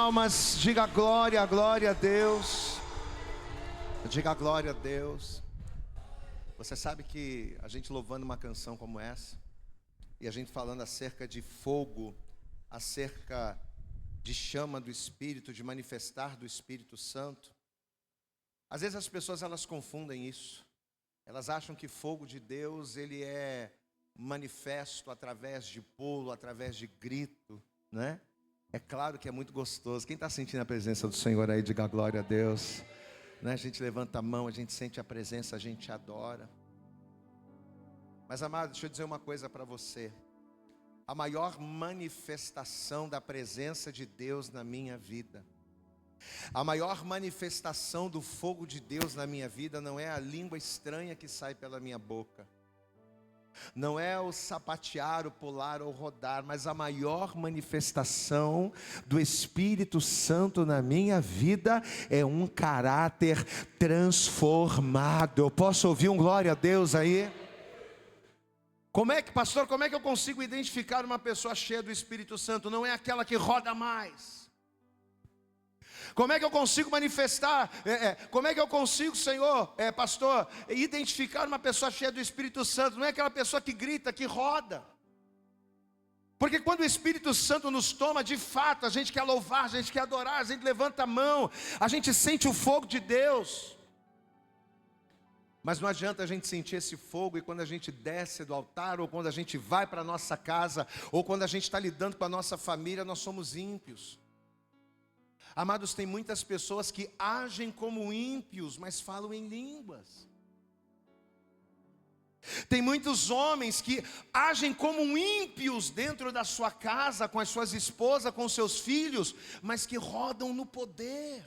palmas, diga glória a Deus. Diga glória a Deus. Você sabe que a gente louvando uma canção como essa, e a gente falando acerca de fogo, acerca de chama do Espírito, de manifestar do Espírito Santo, às vezes as pessoas elas confundem isso. Elas acham que fogo de Deus ele é manifesto através de pulo, através de grito, né? É claro que é muito gostoso. Quem está sentindo a presença do Senhor aí, diga glória a Deus, né? A gente levanta a mão, a gente sente a presença, a gente adora. Mas amado, deixa eu dizer uma coisa para você. A maior manifestação da presença de Deus na minha vida, a maior manifestação do fogo de Deus na minha vida não é a língua estranha que sai pela minha boca, não é o sapatear, o pular ou rodar, mas a maior manifestação do Espírito Santo na minha vida é um caráter transformado. Eu posso ouvir um glória a Deus aí? Como é que, pastor, como é que eu consigo identificar uma pessoa cheia do Espírito Santo? Não é aquela que roda mais. Como é que eu consigo manifestar, como é que eu consigo, Senhor, pastor, identificar uma pessoa cheia do Espírito Santo? Não é aquela pessoa que grita, que roda. Porque quando o Espírito Santo nos toma, de fato, a gente quer louvar, a gente quer adorar, a gente levanta a mão, a gente sente o fogo de Deus. Mas não adianta a gente sentir esse fogo e quando a gente desce do altar, ou quando a gente vai para a nossa casa, ou quando a gente está lidando com a nossa família, nós somos ímpios. Amados, tem muitas pessoas que agem como ímpios, mas falam em línguas. Tem muitos homens que agem como ímpios dentro da sua casa, com as suas esposas, com seus filhos, mas que rodam no poder.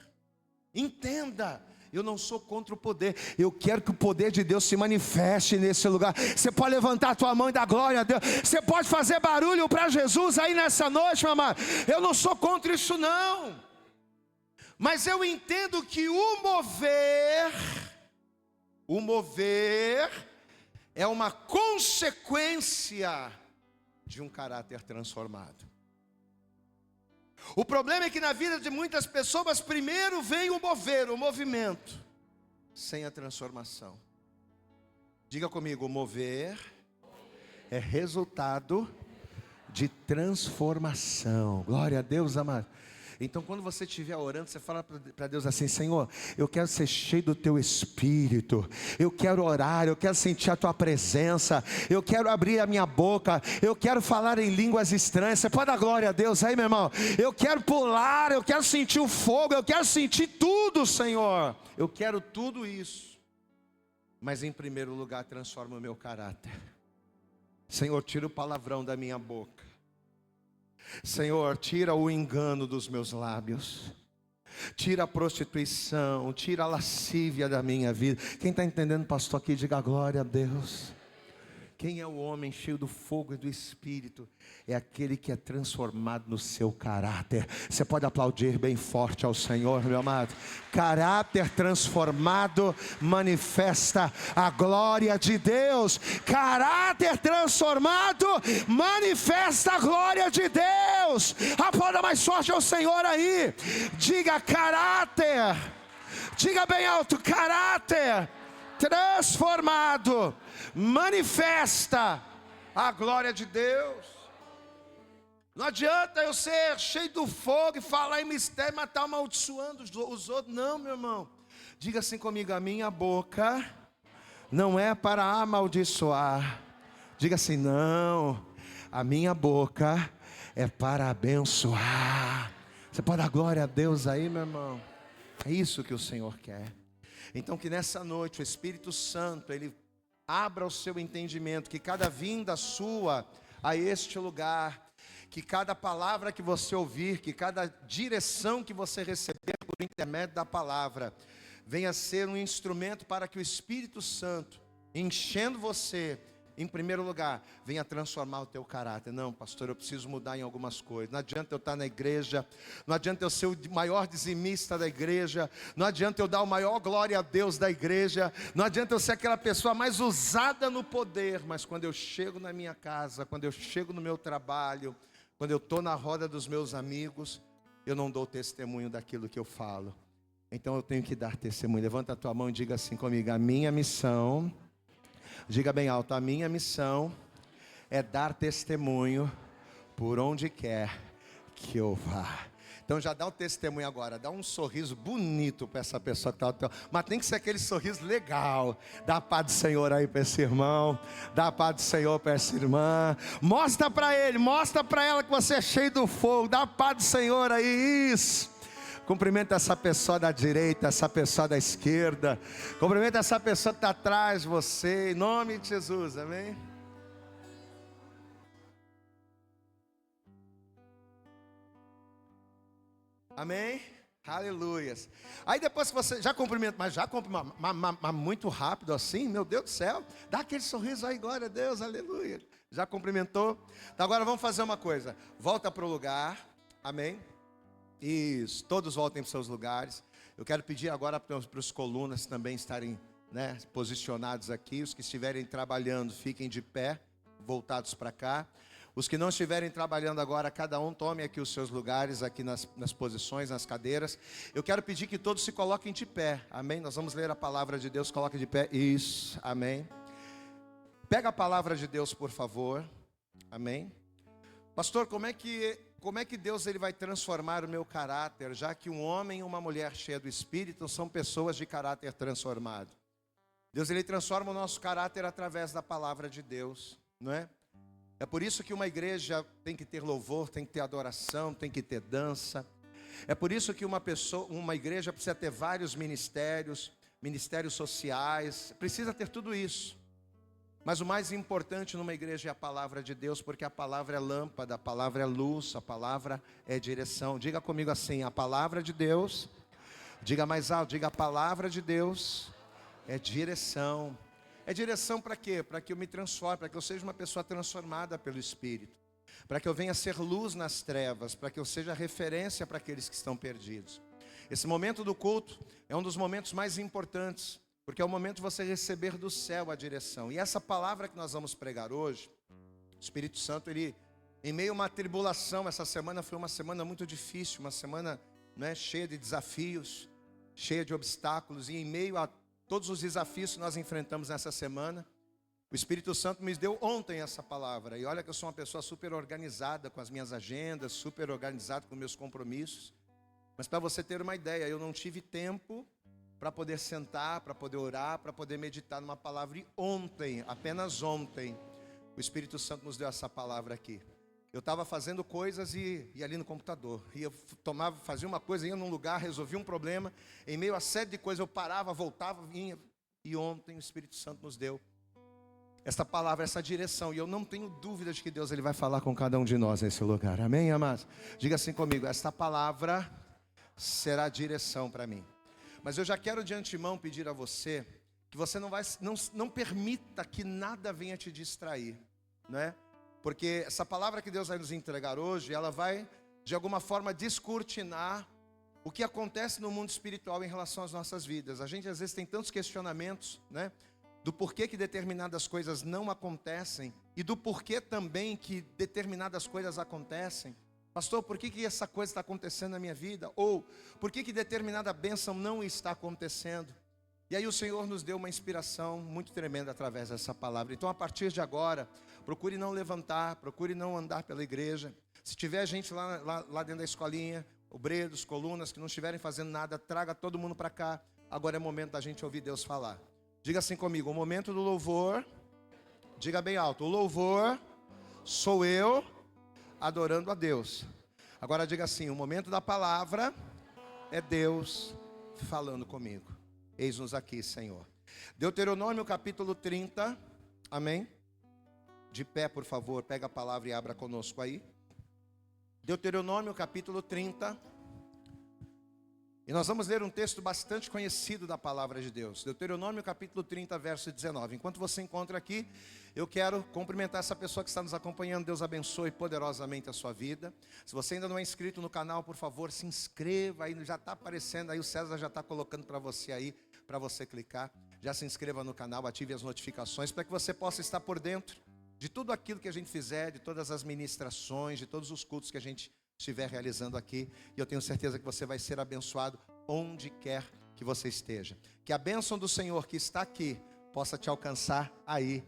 Entenda, eu não sou contra o poder, eu quero que o poder de Deus se manifeste nesse lugar. Você pode levantar a tua mão e dar glória a Deus. Você pode fazer barulho para Jesus aí nessa noite, meu amado. Eu não sou contra isso não. Mas eu entendo que o mover é uma consequência de um caráter transformado. O problema é que na vida de muitas pessoas, primeiro vem o mover, o movimento, sem a transformação. Diga comigo, o mover é resultado de transformação. Glória a Deus, amado. Então quando você estiver orando, você fala para Deus assim: Senhor, eu quero ser cheio do Teu Espírito, eu quero orar, eu quero sentir a Tua presença, eu quero abrir a minha boca, eu quero falar em línguas estranhas. Você pode dar glória a Deus aí, meu irmão? Eu quero pular, eu quero sentir o fogo, eu quero sentir tudo, Senhor. Eu quero tudo isso. Mas em primeiro lugar, transforma o meu caráter. Senhor, tira o palavrão da minha boca. Senhor, tira o engano dos meus lábios, tira a prostituição, tira a lascívia da minha vida. Quem está entendendo, pastor, aqui, diga glória a Deus. Quem é o homem cheio do fogo e do Espírito? É aquele que é transformado no seu caráter. Você pode aplaudir bem forte ao Senhor, meu amado. Caráter transformado manifesta a glória de Deus. Caráter transformado manifesta a glória de Deus. Aplauda mais forte ao Senhor aí. Diga caráter. Diga bem alto, caráter transformado manifesta a glória de Deus. Não adianta eu ser cheio do fogo e falar em mistério, mas estar amaldiçoando os outros. Não, meu irmão. Diga assim comigo: a minha boca não é para amaldiçoar. Diga assim: não, a minha boca é para abençoar. Você pode dar glória a Deus aí, meu irmão? É isso que o Senhor quer. Então que nessa noite o Espírito Santo, Ele abra o seu entendimento, que cada vinda sua a este lugar, que cada palavra que você ouvir, que cada direção que você receber por intermédio da palavra, venha ser um instrumento para que o Espírito Santo, enchendo você, em primeiro lugar, venha transformar o teu caráter. Não, pastor, eu preciso mudar em algumas coisas. Não adianta eu estar na igreja, não adianta eu ser o maior dizimista da igreja, não adianta eu dar o maior glória a Deus da igreja, não adianta eu ser aquela pessoa mais usada no poder, mas quando eu chego na minha casa, quando eu chego no meu trabalho, quando eu estou na roda dos meus amigos, eu não dou testemunho daquilo que eu falo. Então eu tenho que dar testemunho. Levanta a tua mão e diga assim comigo: a minha missão, diga bem alto, a minha missão é dar testemunho por onde quer que eu vá. Então já dá o testemunho agora, dá um sorriso bonito para essa pessoa que está ao teu... Mas tem que ser aquele sorriso legal. Dá a paz do Senhor aí para esse irmão, dá a paz do Senhor para essa irmã. Mostra para ele, mostra para ela que você é cheio do fogo. Dá a paz do Senhor aí, isso. Cumprimenta essa pessoa da direita, essa pessoa da esquerda. Cumprimenta essa pessoa que está atrás de você, em nome de Jesus, amém? Amém? Aleluias. Aí depois que você já cumprimenta, mas já cumprimenta, mas muito rápido assim, meu Deus do céu. Dá aquele sorriso aí, glória a Deus, aleluia. Já cumprimentou? Então agora vamos fazer uma coisa. Volta para o lugar, amém? Isso, todos voltem para os seus lugares. Eu quero pedir agora para os colunas também estarem, né, posicionados aqui. Os que estiverem trabalhando, fiquem de pé, voltados para cá. Os que não estiverem trabalhando agora, cada um tome aqui os seus lugares, aqui nas posições, nas cadeiras. Eu quero pedir que todos se coloquem de pé, amém? Nós vamos ler a palavra de Deus, coloque de pé, isso, amém? Pega a palavra de Deus, por favor, amém? Pastor, como é que Deus ele vai transformar o meu caráter, já que um homem e uma mulher cheia do Espírito são pessoas de caráter transformado? Deus ele transforma o nosso caráter através da palavra de Deus, não é? É por isso que uma igreja tem que ter louvor, tem que ter adoração, tem que ter dança. É por isso que uma igreja precisa ter vários ministérios, ministérios sociais, precisa ter tudo isso. Mas o mais importante numa igreja é a palavra de Deus, porque a palavra é lâmpada, a palavra é luz, a palavra é direção. Diga comigo assim: a palavra de Deus, diga mais alto, diga: a palavra de Deus é direção. É direção para quê? Para que eu me transforme, para que eu seja uma pessoa transformada pelo Espírito. Para que eu venha ser luz nas trevas, para que eu seja referência para aqueles que estão perdidos. Esse momento do culto é um dos momentos mais importantes, porque é o momento de você receber do céu a direção. E essa palavra que nós vamos pregar hoje, o Espírito Santo, ele, em meio a uma tribulação, essa semana foi uma semana muito difícil, uma semana, né, cheia de desafios, cheia de obstáculos, e em meio a todos os desafios que nós enfrentamos nessa semana, o Espírito Santo me deu ontem essa palavra. E olha que eu sou uma pessoa super organizada com as minhas agendas, super organizado com meus compromissos. Mas para você ter uma ideia, eu não tive tempo para poder sentar, para poder orar, para poder meditar numa palavra. E ontem, apenas ontem, o Espírito Santo nos deu essa palavra aqui. Eu estava fazendo coisas e ali no computador. E eu fazia uma coisa, ia num lugar, resolvia um problema. Em meio a série de coisas, eu parava, voltava, vinha. E ontem o Espírito Santo nos deu essa palavra, essa direção. E eu não tenho dúvida de que Deus ele vai falar com cada um de nós nesse lugar. Amém, amados? Diga assim comigo: esta palavra será direção para mim. Mas eu já quero de antemão pedir a você que você não permita que nada venha te distrair, né? Porque essa palavra que Deus vai nos entregar hoje, ela vai, de alguma forma, descortinar o que acontece no mundo espiritual em relação às nossas vidas. A gente, às vezes, tem tantos questionamentos, né? Do porquê que determinadas coisas não acontecem e do porquê também que determinadas coisas acontecem. Pastor, por que essa coisa está acontecendo na minha vida? Ou, por que determinada bênção não está acontecendo? E aí o Senhor nos deu uma inspiração muito tremenda através dessa palavra. Então, a partir de agora, procure não levantar, procure não andar pela igreja. Se tiver gente lá dentro da escolinha, obreiros, colunas, que não estiverem fazendo nada, traga todo mundo para cá. Agora é momento da gente ouvir Deus falar. Diga assim comigo: o momento do louvor, diga bem alto, o louvor sou eu adorando a Deus. Agora diga assim: o momento da palavra é Deus falando comigo. Eis-nos aqui, Senhor. Deuteronômio capítulo 30, amém? De pé, por favor, pega a palavra e abra conosco aí. Deuteronômio capítulo 30. E nós vamos ler um texto bastante conhecido da palavra de Deus. Deuteronômio capítulo 30, verso 19. Enquanto você encontra aqui, eu quero cumprimentar essa pessoa que está nos acompanhando. Deus abençoe poderosamente a sua vida. Se você ainda não é inscrito no canal, por favor, se inscreva aí. Já está aparecendo aí, o César já está colocando para você aí, para você clicar. Já se inscreva no canal, ative as notificações, para que você possa estar por dentro de tudo aquilo que a gente fizer, de todas as ministrações, de todos os cultos que a gente estiver realizando aqui. E eu tenho certeza que você vai ser abençoado onde quer que você esteja. Que a bênção do Senhor que está aqui possa te alcançar aí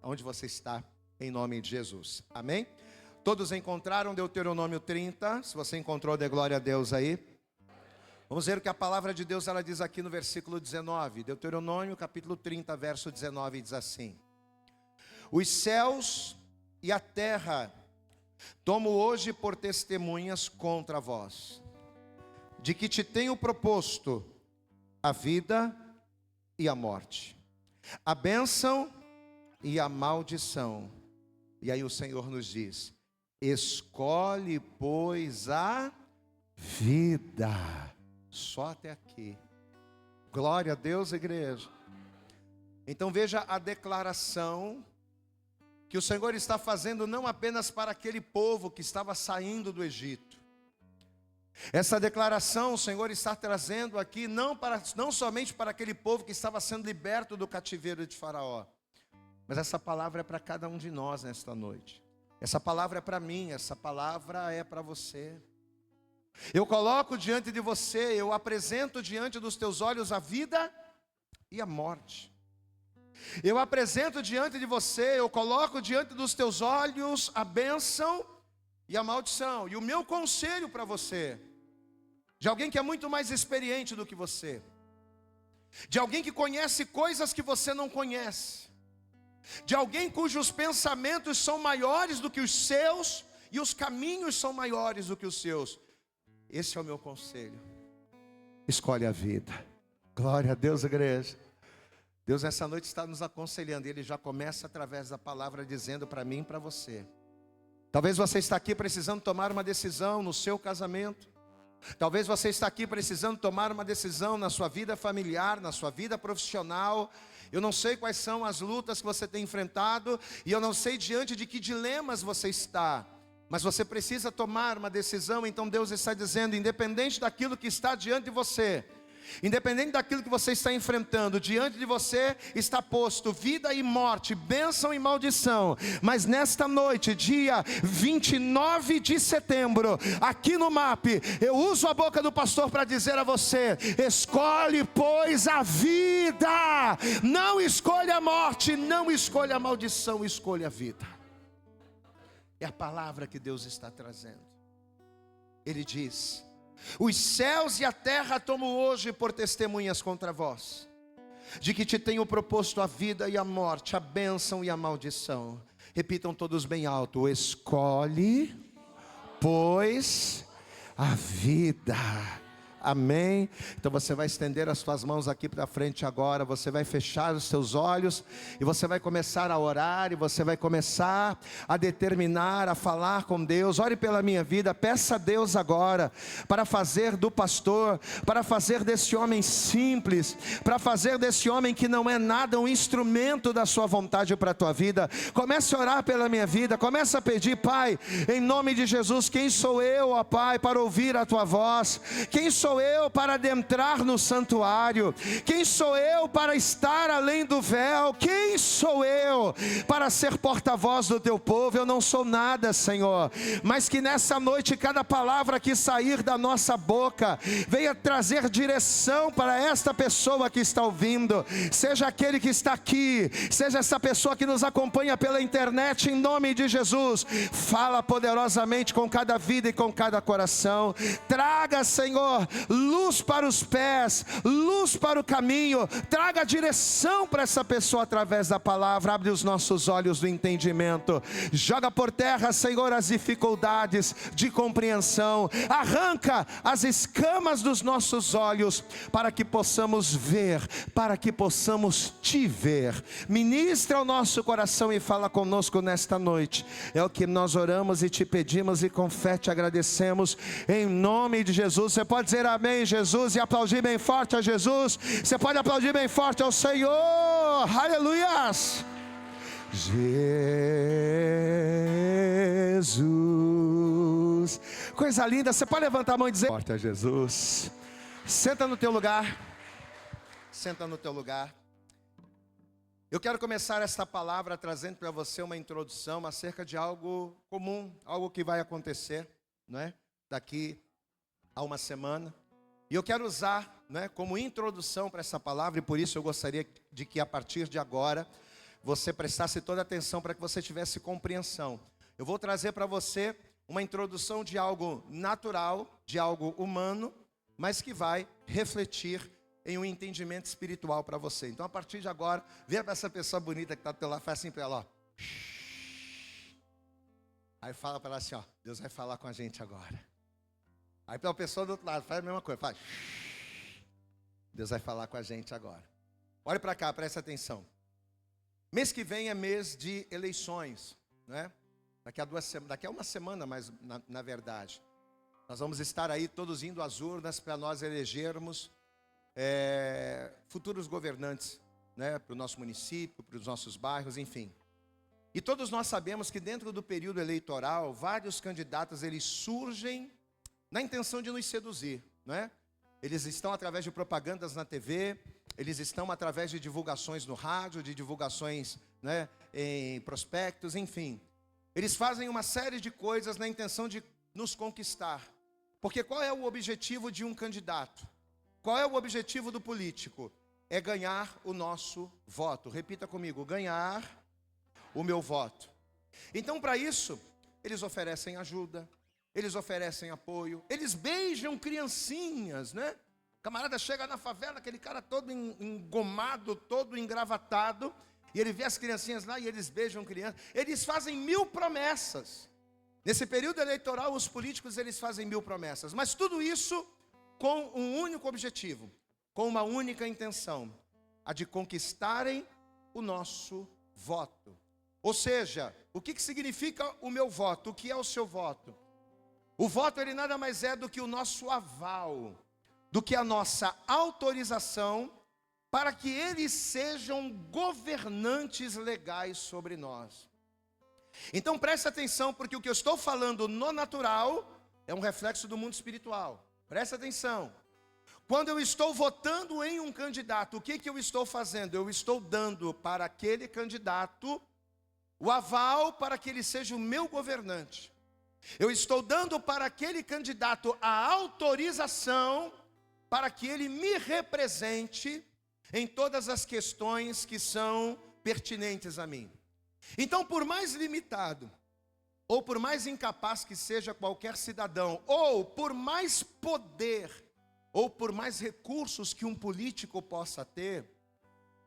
onde você está, em nome de Jesus. Amém? Todos encontraram Deuteronômio 30? Se você encontrou, dê glória a Deus aí. Vamos ver o que a palavra de Deus ela diz aqui no versículo 19. Deuteronômio capítulo 30, verso 19, diz assim: os céus e a terra tomo hoje por testemunhas contra vós, de que te tenho proposto a vida e a morte, a bênção e a maldição. E aí o Senhor nos diz: escolhe, pois, a vida. Só até aqui. Glória a Deus, igreja. Então veja a declaração que o Senhor está fazendo não apenas para aquele povo que estava saindo do Egito. Essa declaração o Senhor está trazendo aqui não somente para aquele povo que estava sendo liberto do cativeiro de Faraó, mas essa palavra é para cada um de nós nesta noite. Essa palavra é para mim, essa palavra é para você. Eu coloco diante de você, eu apresento diante dos teus olhos a vida e a morte. Eu apresento diante de você, eu coloco diante dos teus olhos a bênção e a maldição. E o meu conselho para você, de alguém que é muito mais experiente do que você, de alguém que conhece coisas que você não conhece, de alguém cujos pensamentos são maiores do que os seus e os caminhos são maiores do que os seus. Esse é o meu conselho: escolhe a vida. Glória a Deus, igreja. Deus essa noite está nos aconselhando, e Ele já começa através da palavra dizendo para mim e para você. Talvez você está aqui precisando tomar uma decisão no seu casamento. Talvez você está aqui precisando tomar uma decisão na sua vida familiar, na sua vida profissional. Eu não sei quais são as lutas que você tem enfrentado, e eu não sei diante de que dilemas você está, mas você precisa tomar uma decisão. Então Deus está dizendo: independente daquilo que está diante de você, independente daquilo que você está enfrentando, diante de você está posto vida e morte, bênção e maldição. Mas nesta noite, dia 29 de setembro, aqui no MAP, eu uso a boca do pastor para dizer a você: escolhe, pois, a vida. Não escolha a morte, não escolha a maldição, escolha a vida. É a palavra que Deus está trazendo. Ele diz: os céus e a terra tomo hoje por testemunhas contra vós, de que te tenho proposto a vida e a morte, a bênção e a maldição. Repitam todos bem alto: escolhe, pois, a vida. Amém? Então você vai estender as suas mãos aqui para frente agora. Você vai fechar os seus olhos e você vai começar a orar, e você vai começar a determinar, a falar com Deus. Ore pela minha vida, peça a Deus agora para fazer do pastor, para fazer desse homem simples, para fazer desse homem que não é nada um instrumento da sua vontade para a tua vida. Comece a orar pela minha vida, comece a pedir: Pai, em nome de Jesus, quem sou eu, ó Pai, para ouvir a tua voz? Quem sou eu para adentrar no santuário? Quem sou eu para estar além do véu? Quem sou eu para ser porta-voz do teu povo? Eu não sou nada, Senhor, mas que nessa noite cada palavra que sair da nossa boca venha trazer direção para esta pessoa que está ouvindo, seja aquele que está aqui, seja essa pessoa que nos acompanha pela internet. Em nome de Jesus, fala poderosamente com cada vida e com cada coração. Traga, Senhor, luz para os pés, luz para o caminho. Traga direção para essa pessoa através da palavra. Abre os nossos olhos do entendimento. Joga por terra, Senhor, as dificuldades de compreensão. Arranca as escamas dos nossos olhos para que possamos ver, para que possamos te ver. Ministra o nosso coração e fala conosco nesta noite. É o que nós oramos e te pedimos, e com fé te agradecemos, em nome de Jesus. Você pode dizer amém, Jesus, e aplaudir bem forte a Jesus. Você pode aplaudir bem forte ao Senhor. Aleluias. Jesus, coisa linda. Você pode levantar a mão e dizer forte a Jesus. Senta no teu lugar. Senta no teu lugar. Eu quero começar esta palavra trazendo para você uma introdução acerca de algo comum, algo que vai acontecer, não é? daqui a uma semana. E eu quero usar, né, como introdução para essa palavra, e por isso eu gostaria de que a partir de agora você prestasse toda atenção para que você tivesse compreensão. Eu vou trazer para você uma introdução de algo natural, de algo humano, mas que vai refletir em um entendimento espiritual para você. Então, a partir de agora, vê para essa pessoa bonita que está do teu lado, faz assim para ela, ó. Aí fala para ela assim, ó, Deus vai falar com a gente agora. Aí para a pessoa do outro lado, faz a mesma coisa, faz. Deus vai falar com a gente agora. Olhe para cá, preste atenção. Mês que vem é mês de eleições, né? Daqui a uma semana, mas na verdade. Nós vamos estar aí todos indo às urnas para nós elegermos futuros governantes, né? Para o nosso município, para os nossos bairros, enfim. E todos nós sabemos que dentro do período eleitoral, vários candidatos eles surgem na intenção de nos seduzir, né? Eles estão através de propagandas na TV, eles estão através de divulgações no rádio, de divulgações, né, em prospectos, enfim. Eles fazem uma série de coisas na intenção de nos conquistar. Porque qual é o objetivo de um candidato? Qual é o objetivo do político? É ganhar o nosso voto. Repita comigo, ganhar o meu voto. Então, para isso, eles oferecem ajuda, eles oferecem apoio, eles beijam criancinhas, né? O camarada chega na favela, aquele cara todo engomado, todo engravatado, e ele vê as criancinhas lá e eles beijam crianças. Eles fazem 1000 promessas. Nesse período eleitoral, os políticos eles fazem 1000 promessas, mas tudo isso com um único objetivo, com uma única intenção, a de conquistarem o nosso voto. Ou seja, o que significa o meu voto? O que é o seu voto? O voto ele nada mais é do que o nosso aval, do que a nossa autorização para que eles sejam governantes legais sobre nós. Então preste atenção, porque o que eu estou falando no natural é um reflexo do mundo espiritual. Preste atenção. Quando eu estou votando em um candidato, o que eu estou fazendo? Eu estou dando para aquele candidato o aval para que ele seja o meu governante. Eu estou dando para aquele candidato a autorização para que ele me represente em todas as questões que são pertinentes a mim. Então, por mais limitado, ou por mais incapaz que seja qualquer cidadão, ou por mais poder, ou por mais recursos que um político possa ter,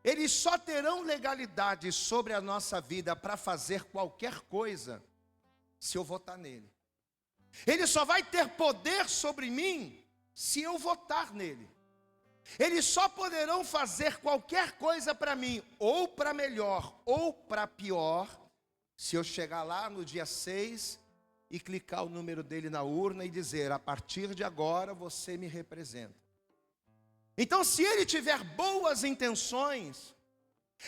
eles só terão legalidade sobre a nossa vida para fazer qualquer coisa se eu votar nele. Ele só vai ter poder sobre mim se eu votar nele. Eles só poderão fazer qualquer coisa para mim, ou para melhor, ou para pior, se eu chegar lá no dia 6 e clicar o número dele na urna e dizer, a partir de agora você me representa. Então, se ele tiver boas intenções,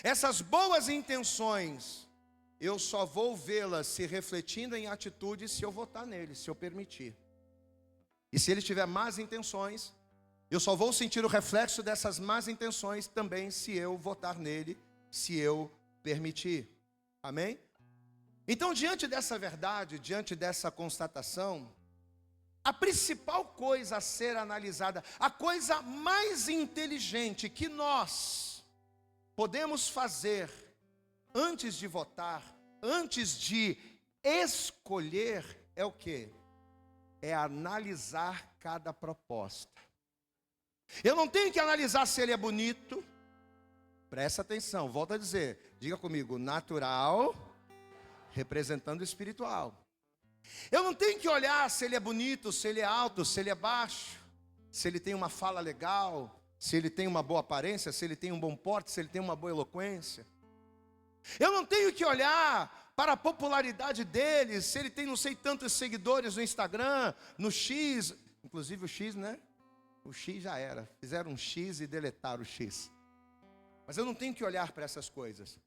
essas boas intenções, eu só vou vê-las se refletindo em atitudes se eu votar nele, se eu permitir. E se ele tiver más intenções, eu só vou sentir o reflexo dessas más intenções também se eu votar nele, se eu permitir. Amém? Então, diante dessa verdade, diante dessa constatação, a principal coisa a ser analisada, a coisa mais inteligente que nós podemos fazer antes de votar, antes de escolher, é o quê? É analisar cada proposta. Eu não tenho que analisar se ele é bonito. Presta atenção, volto a dizer. Diga comigo, natural, representando o espiritual. Eu não tenho que olhar se ele é bonito, se ele é alto, se ele é baixo, se ele tem uma fala legal, se ele tem uma boa aparência, se ele tem um bom porte, se ele tem uma boa eloquência. Eu não tenho que olhar para a popularidade dele, se ele tem não sei tantos seguidores no Instagram, no X, inclusive o X, né? O X já era, fizeram um X e deletaram o X. Mas eu não tenho que olhar para essas coisas.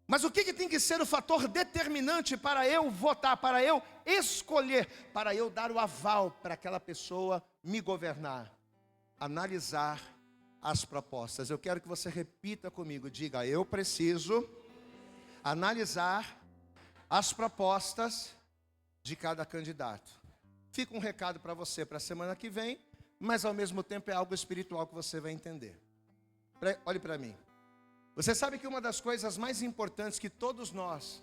Mas o que tem que ser o fator determinante para eu votar, para eu escolher, para eu dar o aval para aquela pessoa me governar? Analisar as propostas. Eu quero que você repita comigo, diga, eu preciso analisar as propostas de cada candidato. fica um recado para você para a semana que vem, mas ao mesmo tempo é algo espiritual que você vai entender. Olhe para mim. Você sabe que uma das coisas mais importantes que todos nós,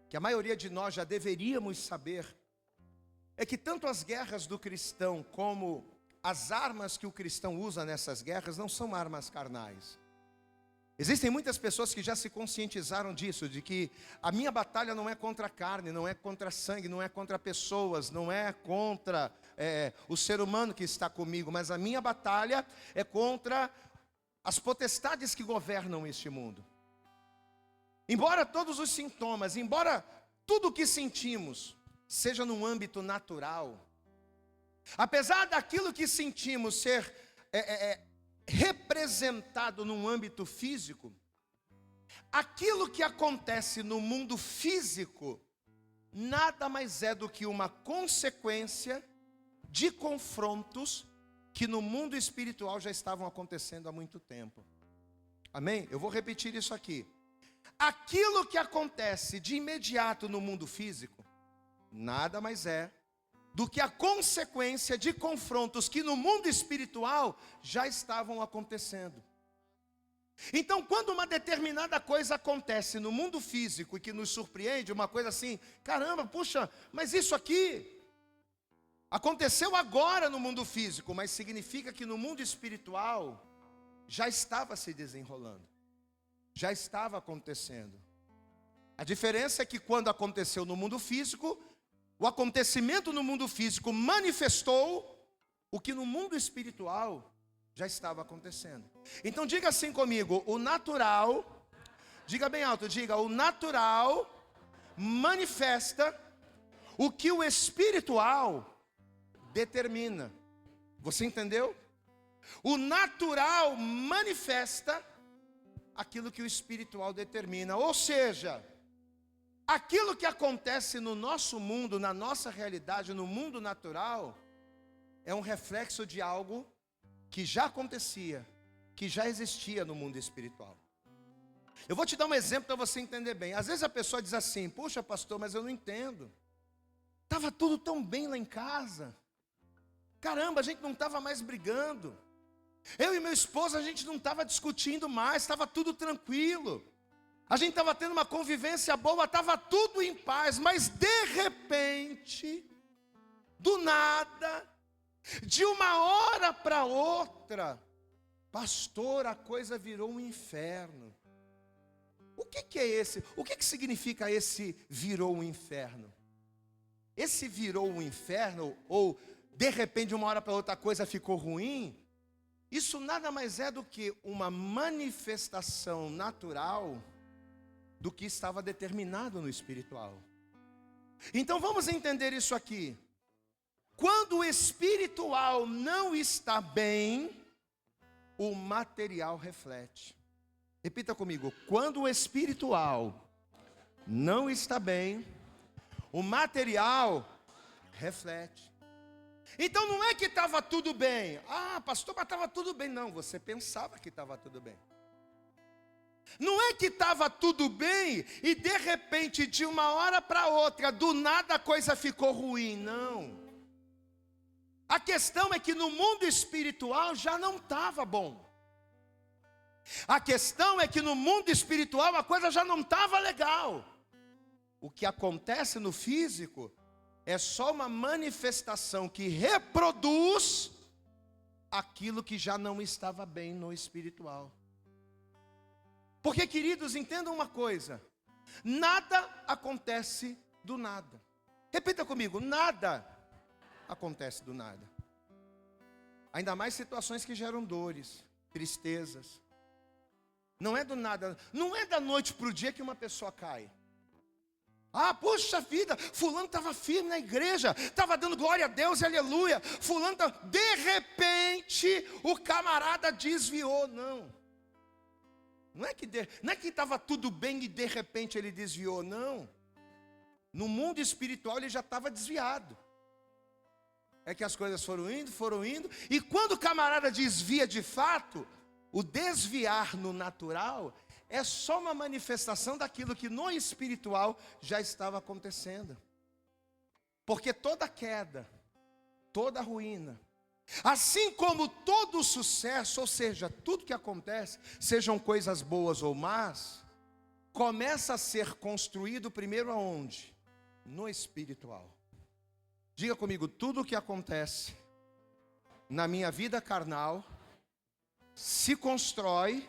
que a maioria de nós já deveríamos saber, é que tanto as guerras do cristão como as armas que o cristão usa nessas guerras não são armas carnais. Existem muitas pessoas que já se conscientizaram disso, de que a minha batalha não é contra a carne, não é contra sangue, não é contra pessoas, não é contra o ser humano que está comigo, mas a minha batalha é contra as potestades que governam este mundo. Embora todos os sintomas, embora tudo o que sentimos seja num âmbito natural, apesar daquilo que sentimos ser representado num âmbito físico, aquilo que acontece no mundo físico nada mais é do que uma consequência de confrontos que no mundo espiritual já estavam acontecendo há muito tempo. Amém? Eu vou repetir isso aqui. Aquilo que acontece de imediato no mundo físico nada mais é do que a consequência de confrontos que no mundo espiritual já estavam acontecendo. Então, quando uma determinada coisa acontece no mundo físico e que nos surpreende, uma coisa assim, caramba, puxa, mas isso aqui aconteceu agora no mundo físico, mas significa que no mundo espiritual já estava se desenrolando, já estava acontecendo. A diferença é que quando aconteceu no mundo físico, o acontecimento no mundo físico manifestou o que no mundo espiritual já estava acontecendo. Então diga assim comigo, o natural, diga bem alto, diga, o natural manifesta o que o espiritual determina. Você entendeu? O natural manifesta aquilo que o espiritual determina, ou seja, aquilo que acontece no nosso mundo, na nossa realidade, no mundo natural, é um reflexo de algo que já acontecia, que já existia no mundo espiritual. Eu vou te dar um exemplo para você entender bem. Às vezes a pessoa diz assim, puxa pastor, mas eu não entendo. Estava tudo tão bem lá em casa. Caramba, a gente não estava mais brigando. Eu e meu esposo, a gente não estava discutindo mais, estava tudo tranquilo. A gente estava tendo uma convivência boa, estava tudo em paz, mas de repente, do nada, de uma hora para outra, pastor, a coisa virou um inferno. O que é esse? O que significa esse virou um inferno? Esse virou um inferno, ou de repente, de uma hora para outra, a coisa ficou ruim, isso nada mais é do que uma manifestação natural do que estava determinado no espiritual. Então vamos entender isso aqui. Quando o espiritual não está bem, o material reflete. Repita comigo, quando o espiritual não está bem, o material reflete. Então não é que estava tudo bem. Ah, pastor, mas estava tudo bem. Não, você pensava que estava tudo bem. Não é que estava tudo bem e de repente, de uma hora para outra, do nada a coisa ficou ruim. Não. A questão é que no mundo espiritual já não estava bom. A questão é que no mundo espiritual a coisa já não estava legal. O que acontece no físico é só uma manifestação que reproduz aquilo que já não estava bem no espiritual. Porque, queridos, entendam uma coisa: nada acontece do nada. Repita comigo, nada acontece do nada. Ainda mais situações que geram dores, tristezas. Não é do nada, não é da noite para o dia que uma pessoa cai. Ah, puxa vida, fulano estava firme na igreja, estava dando glória a Deus e aleluia. Fulano, de repente, o camarada desviou. Não é que estava tudo bem e de repente ele desviou, não. No mundo espiritual ele já estava desviado. É que as coisas foram indo, e quando o camarada desvia de fato, o desviar no natural é só uma manifestação daquilo que no espiritual já estava acontecendo. Porque toda queda, toda ruína. Assim como todo sucesso, ou seja, tudo que acontece, sejam coisas boas ou más, começa a ser construído primeiro aonde? No espiritual. Diga comigo, tudo o que acontece na minha vida carnal se constrói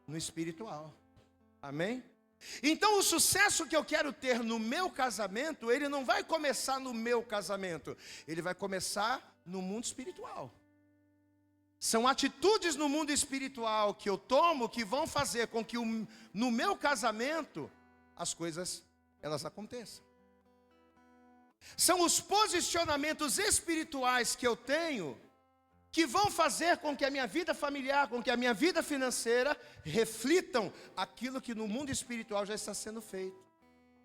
no espiritual. Amém? Então o sucesso que eu quero ter no meu casamento, ele não vai começar no meu casamento, ele vai começar no mundo espiritual. São atitudes no mundo espiritual que eu tomo que vão fazer com que no meu casamento as coisas elas aconteçam. São os posicionamentos espirituais que eu tenho que vão fazer com que a minha vida familiar, com que a minha vida financeira reflitam aquilo que no mundo espiritual já está sendo feito.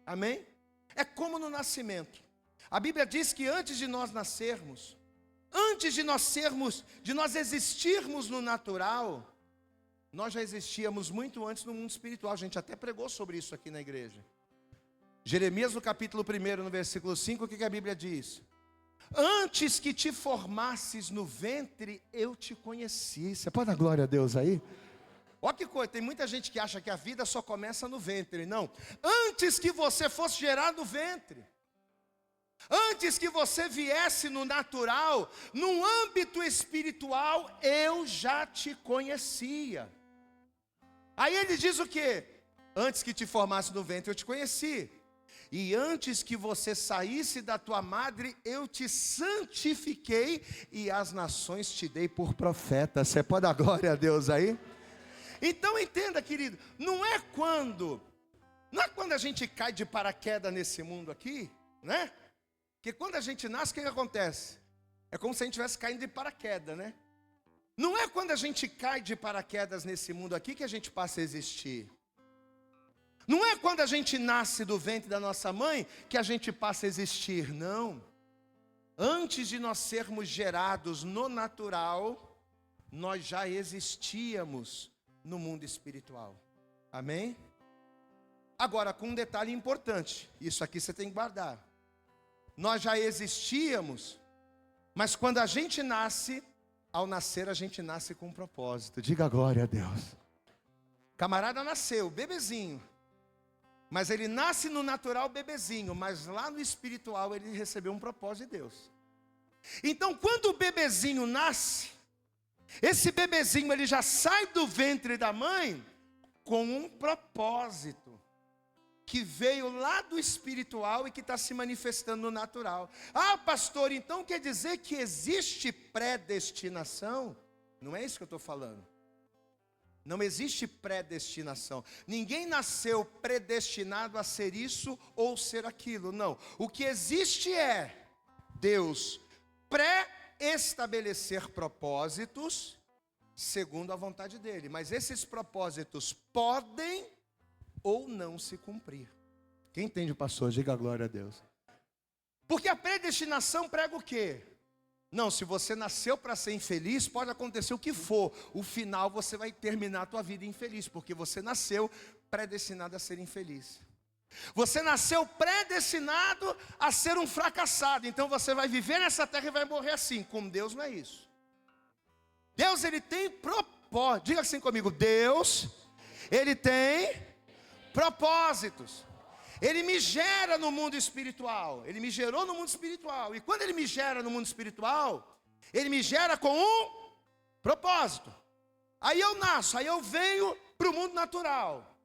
Amém? É como no nascimento. A Bíblia diz que antes de nós nascermos, antes de nós existirmos no natural, nós já existíamos muito antes no mundo espiritual. A gente até pregou sobre isso aqui na igreja. Jeremias no capítulo 1, no versículo 5, o que a Bíblia diz? Antes que te formasses no ventre, eu te conheci. Você pode dar glória a Deus aí? Olha que coisa, tem muita gente que acha que a vida só começa no ventre. Não, antes que você fosse gerado no ventre, antes que você viesse no natural, no âmbito espiritual, eu já te conhecia. Aí ele diz o quê? Antes que te formasse no ventre, eu te conheci. E antes que você saísse da tua madre, eu te santifiquei e as nações te dei por profeta. Você pode dar glória a Deus aí? Então entenda, querido, não é quando a gente cai de paraquedas nesse mundo aqui, né? Porque quando a gente nasce, o que acontece? É como se a gente estivesse caindo de paraquedas, né? Não é quando a gente cai de paraquedas nesse mundo aqui que a gente passa a existir. Não é quando a gente nasce do ventre da nossa mãe que a gente passa a existir, não. Antes de nós sermos gerados no natural, nós já existíamos no mundo espiritual. Amém? Agora, com um detalhe importante, isso aqui você tem que guardar. Nós já existíamos, mas quando a gente nasce, ao nascer a gente nasce com um propósito. Diga glória a Deus. Camarada nasceu, bebezinho. Mas ele nasce no natural bebezinho, mas lá no espiritual ele recebeu um propósito de Deus. Então quando o bebezinho nasce, esse bebezinho ele já sai do ventre da mãe com um propósito que veio lá do espiritual e que está se manifestando no natural. Ah, pastor, então quer dizer que existe predestinação? Não é isso que eu estou falando. Não existe predestinação. Ninguém nasceu predestinado a ser isso ou ser aquilo. Não. O que existe é Deus pré-estabelecer propósitos segundo a vontade dele. Mas esses propósitos podem ou não se cumprir. Quem entende, pastor? Diga a glória a Deus. Porque a predestinação prega o quê? Não, se você nasceu para ser infeliz, pode acontecer o que for. O final você vai terminar a tua vida infeliz, porque você nasceu predestinado a ser infeliz. Você nasceu predestinado a ser um fracassado. Então você vai viver nessa terra e vai morrer assim. Com Deus não é isso. Deus, ele tem propósito. Diga assim comigo, Deus, ele tem propósitos. Ele me gera no mundo espiritual. Ele me gerou no mundo espiritual. E quando ele me gera no mundo espiritual, ele me gera com um propósito. Aí eu nasço, aí eu venho para o mundo natural.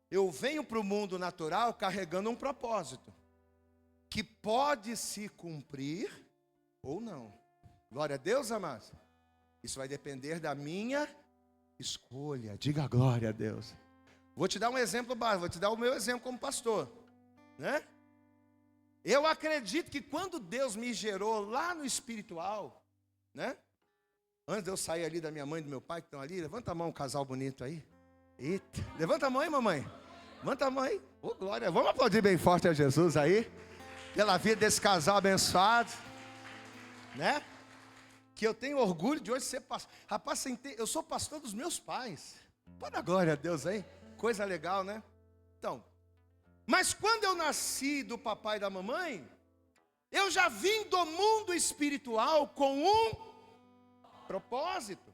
Eu venho para o mundo natural carregando um propósito, que pode se cumprir ou não. Glória a Deus, amados. Isso vai depender da minha escolha. Diga glória a Deus. Vou te dar um exemplo básico, vou te dar o meu exemplo como pastor. Né? Eu acredito que quando Deus me gerou lá no espiritual, né? Antes de eu sair ali da minha mãe e do meu pai que estão ali, levanta a mão, um casal bonito aí. Eita, levanta a mão aí, mamãe. Levanta a mão aí. Ô, glória, vamos aplaudir bem forte a Jesus aí, pela vida desse casal abençoado, né? Que eu tenho orgulho de hoje ser pastor. Rapaz, eu sou pastor dos meus pais. Pode dar glória a Deus aí. Coisa legal, né? Então, mas quando eu nasci do papai e da mamãe, Eu já vim do mundo espiritual com um propósito.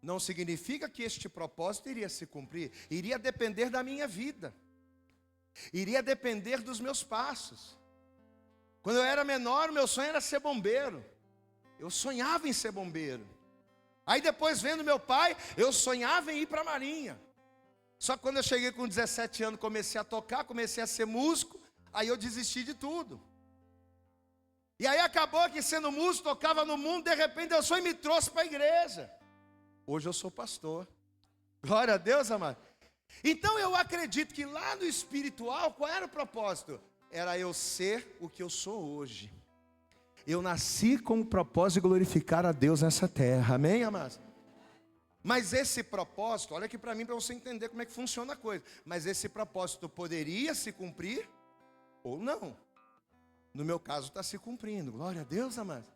Não significa que este propósito iria se cumprir. Iria depender da minha vida. Iria depender dos meus passos. Quando eu era menor, meu sonho era ser bombeiro. Eu sonhava em ser bombeiro. Aí depois, vendo meu pai, eu sonhava em ir para a marinha. Só que quando eu cheguei com 17 anos, comecei a tocar, comecei a ser músico, aí eu desisti de tudo. E aí acabou que sendo músico, tocava no mundo, de repente Deus foi e me trouxe para a igreja. Hoje eu sou pastor. Glória a Deus, amado. Então eu acredito que lá no espiritual, qual era o propósito? Era eu ser o que eu sou hoje. Eu nasci com o propósito de glorificar a Deus nessa terra. Amém, amados? Mas esse propósito, olha aqui para mim, para você entender como é que funciona a coisa. Mas esse propósito poderia se cumprir ou não. No meu caso está se cumprindo. Glória a Deus, amados.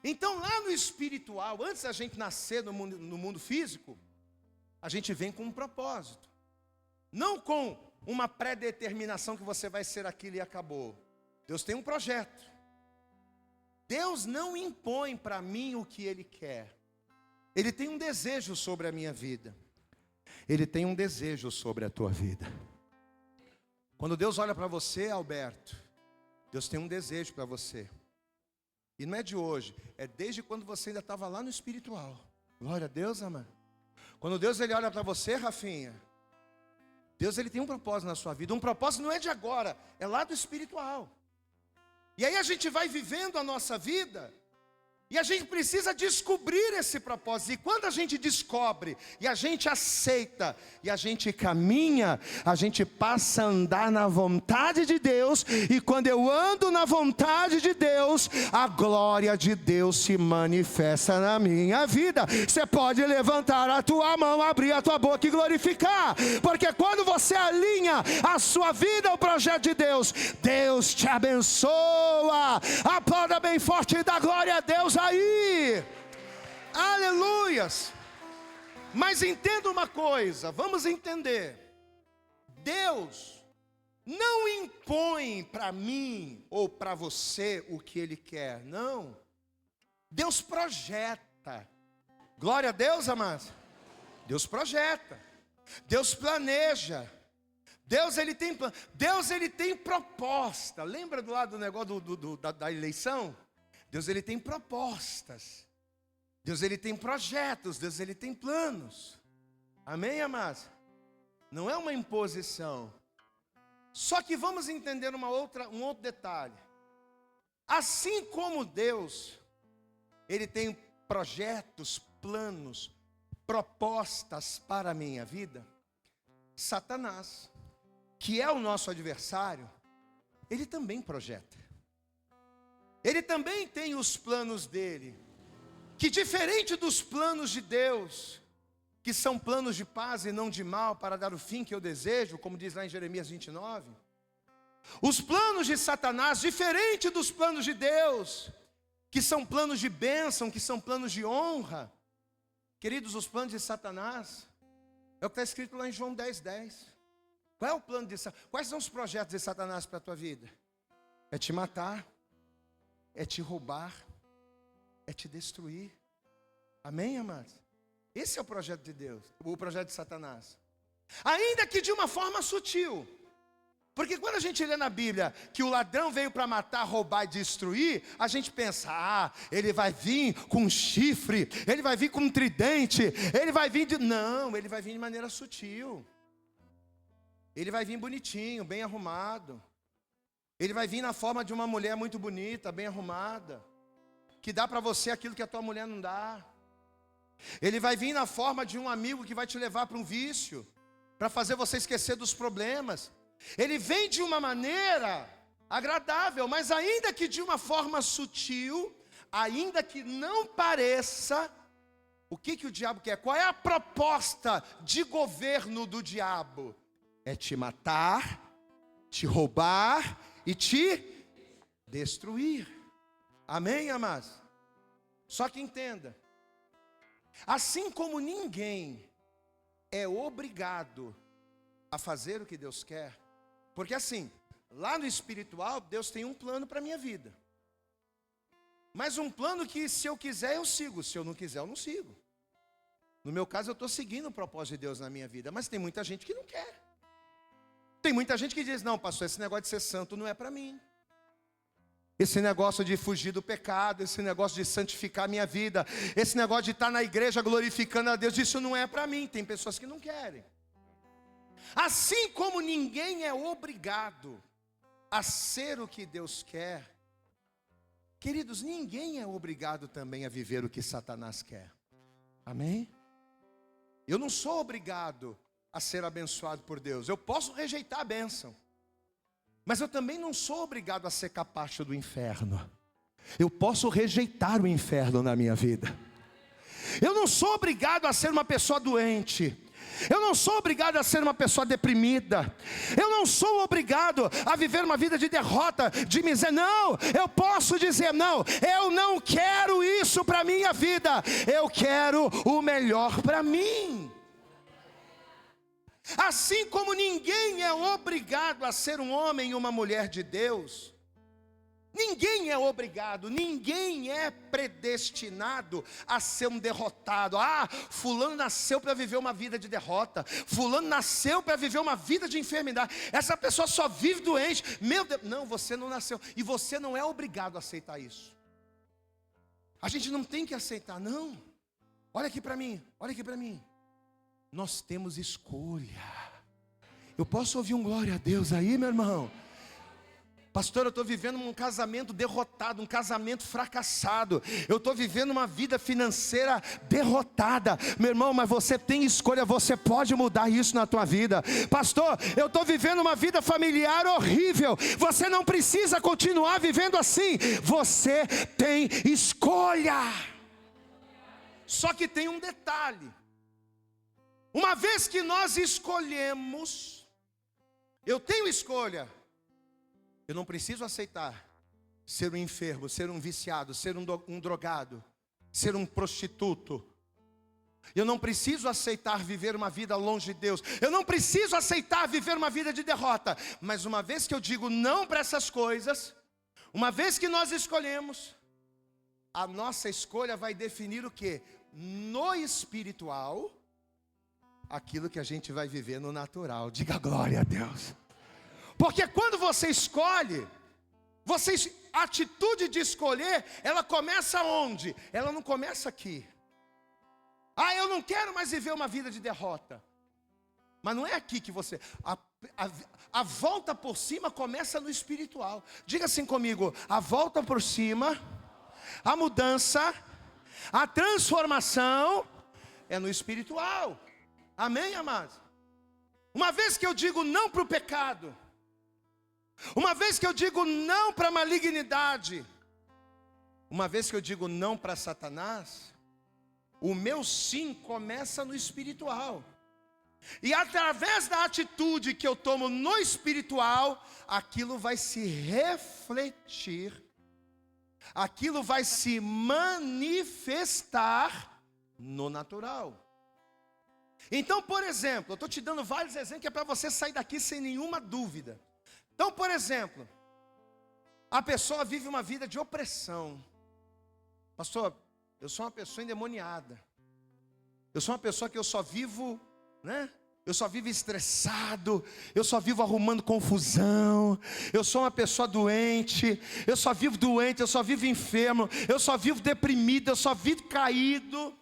Então lá no espiritual, antes da gente nascer no mundo físico, a gente vem com um propósito. Não com uma pré-determinação que você vai ser aquilo e acabou. Deus tem um projeto. Deus não impõe para mim o que Ele quer. Ele tem um desejo sobre a minha vida. Ele tem um desejo sobre a tua vida. Quando Deus olha para você, Alberto, Deus tem um desejo para você. E não é de hoje, é desde quando você ainda estava lá no espiritual. Glória a Deus, amado. Quando Deus ele olha para você, Rafinha, Deus ele tem um propósito na sua vida. Um propósito não é de agora, é lá do espiritual. E aí a gente vai vivendo a nossa vida, e a gente precisa descobrir esse propósito. E quando a gente descobre, e a gente aceita, e a gente caminha, a gente passa a andar na vontade de Deus. E quando eu ando na vontade de Deus, a glória de Deus se manifesta na minha vida. Você pode levantar a tua mão, abrir a tua boca e glorificar. Porque quando você alinha a sua vida ao projeto de Deus, Deus te abençoa. Aplauda bem forte e dá glória a Deus aí, aleluias. Mas entenda uma coisa, vamos entender. Deus não impõe para mim ou para você o que Ele quer, não. Deus projeta. Glória a Deus, amados. Deus projeta, Deus planeja. Deus ele tem proposta. Lembra do lado do negócio da eleição? Deus ele tem propostas. Deus ele tem projetos. Deus ele tem planos. Amém, amados? Não é uma imposição. Só que vamos entender um outro detalhe. Assim como Deus, ele tem projetos, planos, propostas para a minha vida, Satanás, que é o nosso adversário, ele também projeta. Ele também tem os planos dele, que diferente dos planos de Deus, que são planos de paz e não de mal, para dar o fim que eu desejo, como diz lá em Jeremias 29. Os planos de Satanás, diferente dos planos de Deus, que são planos de bênção, que são planos de honra. Queridos, os planos de Satanás, é o que está escrito lá em João 10:10. Qual é o plano de Satanás? Quais são os projetos de Satanás para a tua vida? É te matar, é te roubar, é te destruir. Amém, amados? Esse é o projeto de Deus, o projeto de Satanás. Ainda que de uma forma sutil. Porque quando a gente lê na Bíblia que o ladrão veio para matar, roubar e destruir, a gente pensa, ele vai vir com um chifre, ele vai vir com um tridente, ele vai vir de... Não, ele vai vir de maneira sutil. Ele vai vir bonitinho, bem arrumado. Ele vai vir na forma de uma mulher muito bonita, bem arrumada, que dá para você aquilo que a tua mulher não dá. Ele vai vir na forma de um amigo que vai te levar para um vício, para fazer você esquecer dos problemas. Ele vem de uma maneira agradável, mas ainda que de uma forma sutil, ainda que não pareça. O que o diabo quer? Qual é a proposta de governo do diabo? É te matar, te roubar e te destruir. Amém, amados? Só que entenda, assim como ninguém é obrigado a fazer o que Deus quer, porque assim, lá no espiritual, Deus tem um plano para a minha vida. Mas um plano que, se eu quiser, eu sigo. Se eu não quiser, eu não sigo. No meu caso, eu estou seguindo o propósito de Deus na minha vida. Mas tem muita gente que não quer. Tem muita gente que diz, não, pastor, esse negócio de ser santo não é para mim. Esse negócio de fugir do pecado, esse negócio de santificar a mina vida, esse negócio de estar na igreja glorificando a Deus, isso não é para mim. Tem pessoas que não querem. Assim como ninguém é obrigado a ser o que Deus quer, queridos, ninguém é obrigado também a viver o que Satanás quer. Amém? Eu não sou obrigado a ser abençoado por Deus. Eu posso rejeitar a bênção. Mas eu também não sou obrigado a ser capacho do inferno. Eu posso rejeitar o inferno na minha vida. Eu não sou obrigado a ser uma pessoa doente. Eu não sou obrigado a ser uma pessoa deprimida. Eu não sou obrigado a viver uma vida de derrota, de miséria. Não, eu posso dizer não. Eu não quero isso para a minha vida. Eu quero o melhor para mim. Assim como ninguém é obrigado a ser um homem e uma mulher de Deus, ninguém é obrigado, ninguém é predestinado a ser um derrotado. Ah, fulano nasceu para viver uma vida de derrota, fulano nasceu para viver uma vida de enfermidade, essa pessoa só vive doente. Meu Deus, não, você não nasceu, e você não é obrigado a aceitar isso. A gente não tem que aceitar, não. Olha aqui para mim, olha aqui para mim. Nós temos escolha. Eu posso ouvir um glória a Deus aí, meu irmão? Pastor, eu estou vivendo um casamento derrotado, um casamento fracassado. Eu estou vivendo uma vida financeira derrotada. Meu irmão, mas você tem escolha, você pode mudar isso na tua vida. Pastor, eu estou vivendo uma vida familiar horrível. Você não precisa continuar vivendo assim. Você tem escolha. Só que tem um detalhe. Uma vez que nós escolhemos, eu tenho escolha. Eu não preciso aceitar ser um enfermo, ser um viciado, ser um drogado, ser um prostituto. Eu não preciso aceitar viver uma vida longe de Deus. Eu não preciso aceitar viver uma vida de derrota. Mas uma vez que eu digo não para essas coisas, uma vez que nós escolhemos, a nossa escolha vai definir o quê? No espiritual, aquilo que a gente vai viver no natural. Diga glória a Deus. Porque quando você escolhe, a atitude de escolher, ela começa onde? Ela não começa aqui. Ah, eu não quero mais viver uma vida de derrota. Mas não é aqui que você... A volta por cima começa no espiritual. Diga assim comigo, a volta por cima, a mudança, a transformação é no espiritual. Amém, amados? Uma vez que eu digo não para o pecado, uma vez que eu digo não para a malignidade, uma vez que eu digo não para Satanás, o meu sim começa no espiritual. E através da atitude que eu tomo no espiritual, aquilo vai se refletir, aquilo vai se manifestar no natural. Então, por exemplo, eu estou te dando vários exemplos que é para você sair daqui sem nenhuma dúvida. Então, por exemplo, a pessoa vive uma vida de opressão. Pastor, eu sou uma pessoa endemoniada. Eu sou uma pessoa que eu só vivo, eu só vivo estressado, eu só vivo arrumando confusão, eu sou uma pessoa doente, eu só vivo doente, eu só vivo enfermo, eu só vivo deprimido, eu só vivo caído.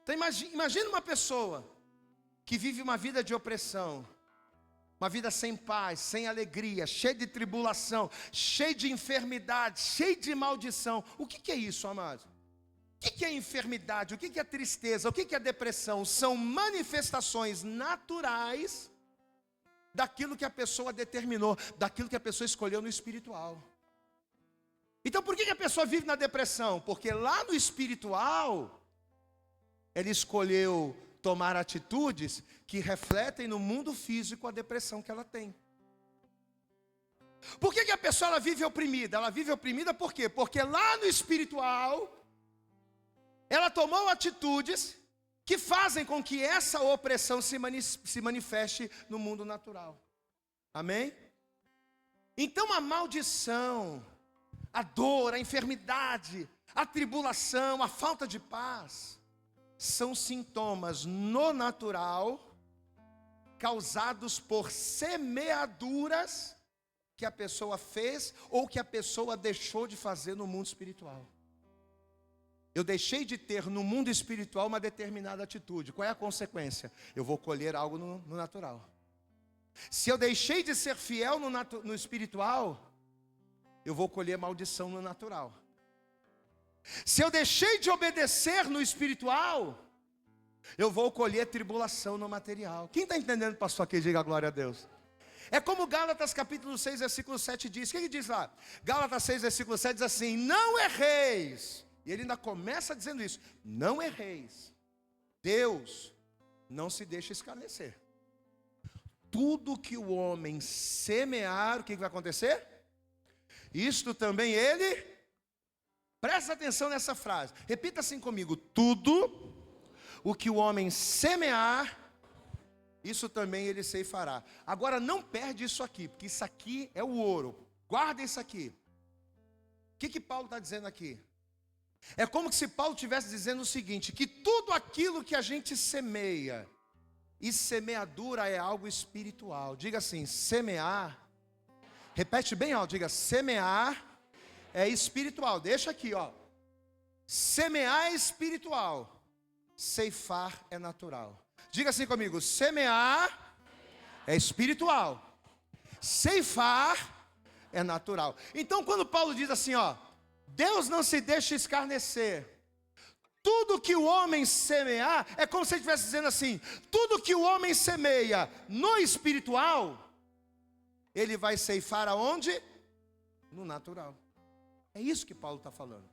Então imagina uma pessoa que vive uma vida de opressão, uma vida sem paz, sem alegria, cheia de tribulação, cheia de enfermidade, cheia de maldição. O que é isso, amados? O que é enfermidade? O que é tristeza? O que é depressão? São manifestações naturais daquilo que a pessoa determinou, daquilo que a pessoa escolheu no espiritual. Então por que a pessoa vive na depressão? Porque lá no espiritual, ela escolheu tomar atitudes que refletem no mundo físico a depressão que ela tem. Por que a pessoa ela vive oprimida? Ela vive oprimida por quê? Porque lá no espiritual, ela tomou atitudes que fazem com que essa opressão se manifeste no mundo natural. Amém? Então a maldição, a dor, a enfermidade, a tribulação, a falta de paz, são sintomas no natural, causados por semeaduras que a pessoa fez ou que a pessoa deixou de fazer no mundo espiritual. Eu deixei de ter no mundo espiritual uma determinada atitude. Qual é a consequência? Eu vou colher algo no natural. Se eu deixei de ser fiel no espiritual, eu vou colher maldição no natural. Se eu deixei de obedecer no espiritual, eu vou colher tribulação no material. Quem está entendendo, pastor, aqui? Diga glória a Deus. É como Gálatas capítulo 6, versículo 7 diz. O que ele diz lá? Gálatas 6, versículo 7 diz assim: não erreis. E ele ainda começa dizendo isso: não erreis. Deus não se deixa escarnecer. Tudo que o homem semear, o que vai acontecer? Isto também ele... Presta atenção nessa frase. Repita assim comigo: tudo o que o homem semear, isso também ele ceifará. Agora não perde isso aqui, porque isso aqui é o ouro. Guarda isso aqui. O que Paulo está dizendo aqui? É como se Paulo estivesse dizendo o seguinte: que tudo aquilo que a gente semeia, e semeadura é algo espiritual. Diga assim: semear. Repete bem alto, diga: semear é espiritual. Deixa aqui, ó. Semear é espiritual, ceifar é natural. Diga assim comigo: semear é espiritual, ceifar é natural. Então quando Paulo diz assim, ó, Deus não se deixa escarnecer, tudo que o homem semear, é como se ele estivesse dizendo assim: tudo que o homem semeia no espiritual, ele vai ceifar aonde? No natural. É isso que Paulo está falando.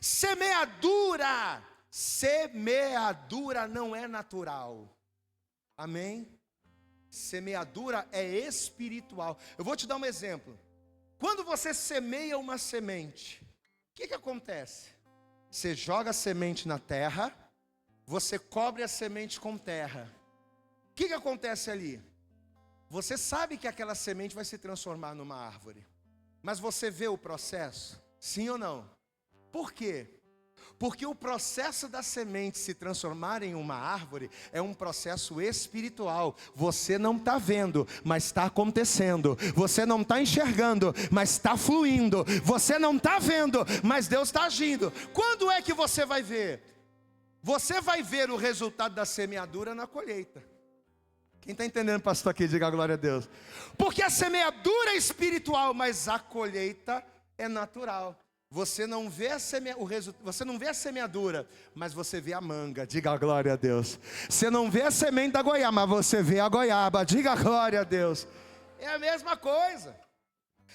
Semeadura não é natural. Amém? Semeadura é espiritual. Eu vou te dar um exemplo. Quando você semeia uma semente, o que acontece? Você joga a semente na terra, você cobre a semente com terra. O que acontece ali? Você sabe que aquela semente vai se transformar numa árvore, mas você vê o processo? Sim ou não? Por quê? Porque o processo da semente se transformar em uma árvore é um processo espiritual. Você não está vendo, mas está acontecendo. Você não está enxergando, mas está fluindo. Você não está vendo, mas Deus está agindo. Quando é que você vai ver? Você vai ver o resultado da semeadura na colheita. Quem está entendendo, pastor, aqui? Diga glória a Deus. Porque a semeadura é espiritual, mas a colheita é natural. Você não vê você não vê a semeadura, mas você vê a manga. Diga glória a Deus. Você não vê a semente da goiaba, mas você vê a goiaba. Diga glória a Deus. É a mesma coisa.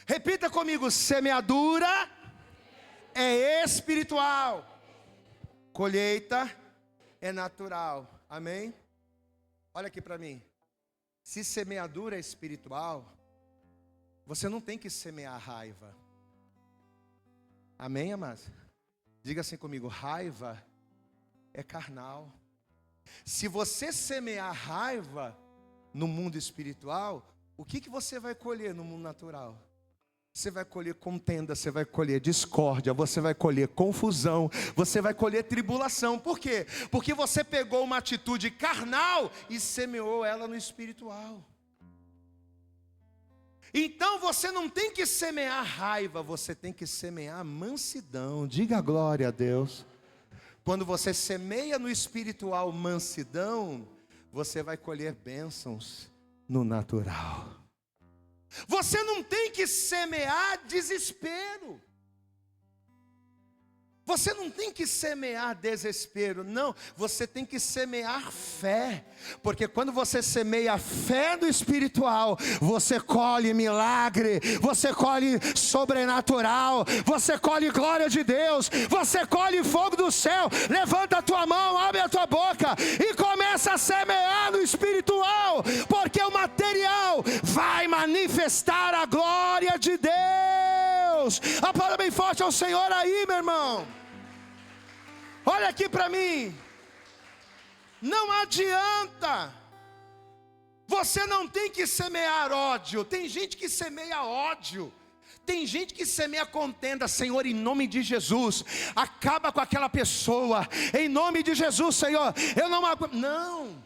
Repita comigo: semeadura é espiritual, colheita é natural. Amém? Olha aqui para mim. Se semeadura é espiritual, você não tem que semear raiva. Amém, amados? Diga assim comigo: raiva é carnal. Se você semear raiva no mundo espiritual, o que você vai colher no mundo natural? Você vai colher contenda, você vai colher discórdia, você vai colher confusão, você vai colher tribulação. Por quê? Porque você pegou uma atitude carnal e semeou ela no espiritual. Então você não tem que semear raiva, você tem que semear mansidão. Diga glória a Deus. Quando você semeia no espiritual mansidão, você vai colher bênçãos no natural. Você não tem que semear desespero. Você não tem que semear desespero, não. Você tem que semear fé. Porque quando você semeia fé no espiritual, você colhe milagre, você colhe sobrenatural, você colhe glória de Deus, você colhe fogo do céu. Levanta a tua mão, abre a tua boca e começa a semear no espiritual, porque o material vai manifestar a glória de Deus. Aplauda bem forte ao Senhor aí, meu irmão. Olha aqui para mim. Não adianta Você não tem que semear ódio. Tem gente que semeia ódio. Tem gente que semeia contenda. Senhor, em nome de Jesus, acaba com aquela pessoa. Em nome de Jesus, Senhor, eu não aguento. Não.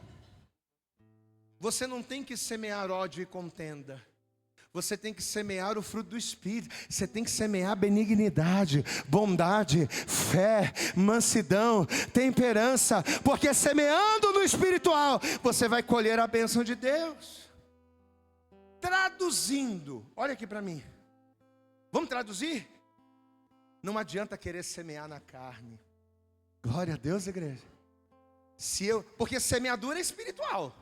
Você não tem que semear ódio e contenda. Você tem que semear o fruto do Espírito. Você tem que semear benignidade, bondade, fé, mansidão, temperança. Porque semeando no espiritual, você vai colher a bênção de Deus. Traduzindo, olha aqui para mim. Vamos traduzir? Não adianta querer semear na carne. Glória a Deus, igreja. Porque semeadura é espiritual.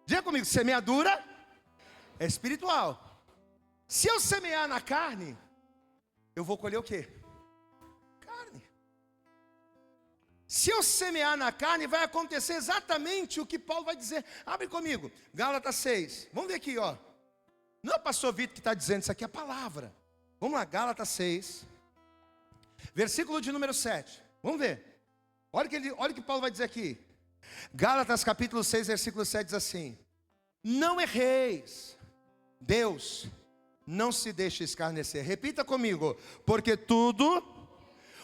Diga comigo, semeadura é espiritual. Se eu semear na carne, eu vou colher o quê? Carne. Se eu semear na carne, vai acontecer exatamente o que Paulo vai dizer. Abre comigo, Gálatas 6. Vamos ver aqui, ó. Não é o pastor Vitor que está dizendo, isso aqui é a palavra. Vamos lá, Gálatas 6, versículo de número 7. Vamos ver. Olha o que Paulo vai dizer aqui. Gálatas capítulo 6, versículo 7 diz assim: não erreis, Deus não se deixa escarnecer. Repita comigo. Porque tudo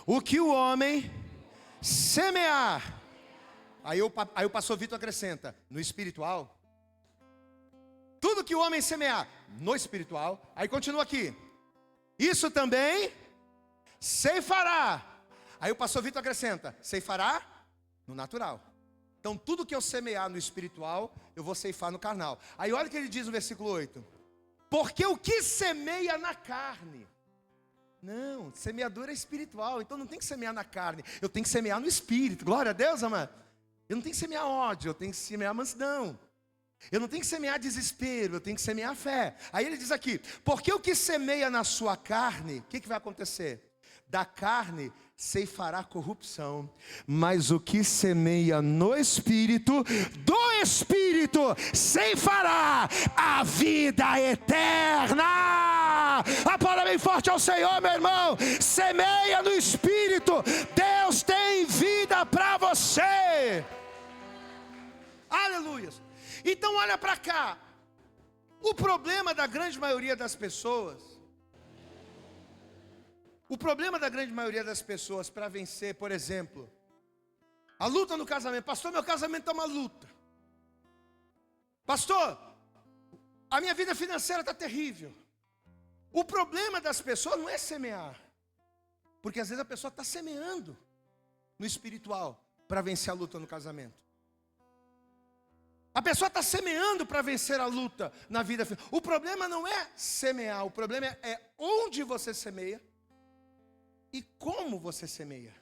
o que o homem semear, aí o pastor Vitor acrescenta, no espiritual. Tudo que o homem semear no espiritual, aí continua aqui, isso também ceifará. Aí o pastor Vitor acrescenta, ceifará no natural. Então tudo que eu semear no espiritual, eu vou ceifar no carnal. Aí olha o que ele diz no versículo 8. Porque o que semeia na carne, não, semeadura é espiritual. Então não tem que semear na carne, eu tenho que semear no espírito. Glória a Deus, amado. Eu não tenho que semear ódio, eu tenho que semear mansidão. Eu não tenho que semear desespero, eu tenho que semear fé. Aí ele diz aqui, porque o que semeia na sua carne, o que vai acontecer? Da carne ceifará corrupção, mas o que semeia no Espírito, do Espírito ceifará a vida eterna. A palavra bem forte ao Senhor, meu irmão. Semeia no Espírito, Deus tem vida para você. Aleluia. Então olha para cá. O problema da grande maioria das pessoas, para vencer, por exemplo, a luta no casamento. Pastor, meu casamento é uma luta. Pastor, a minha vida financeira está terrível. O problema das pessoas não é semear, porque às vezes a pessoa está semeando no espiritual para vencer a luta no casamento. A pessoa está semeando para vencer a luta na vida financeira. O problema não é semear, o problema é onde você semeia e como você semeia.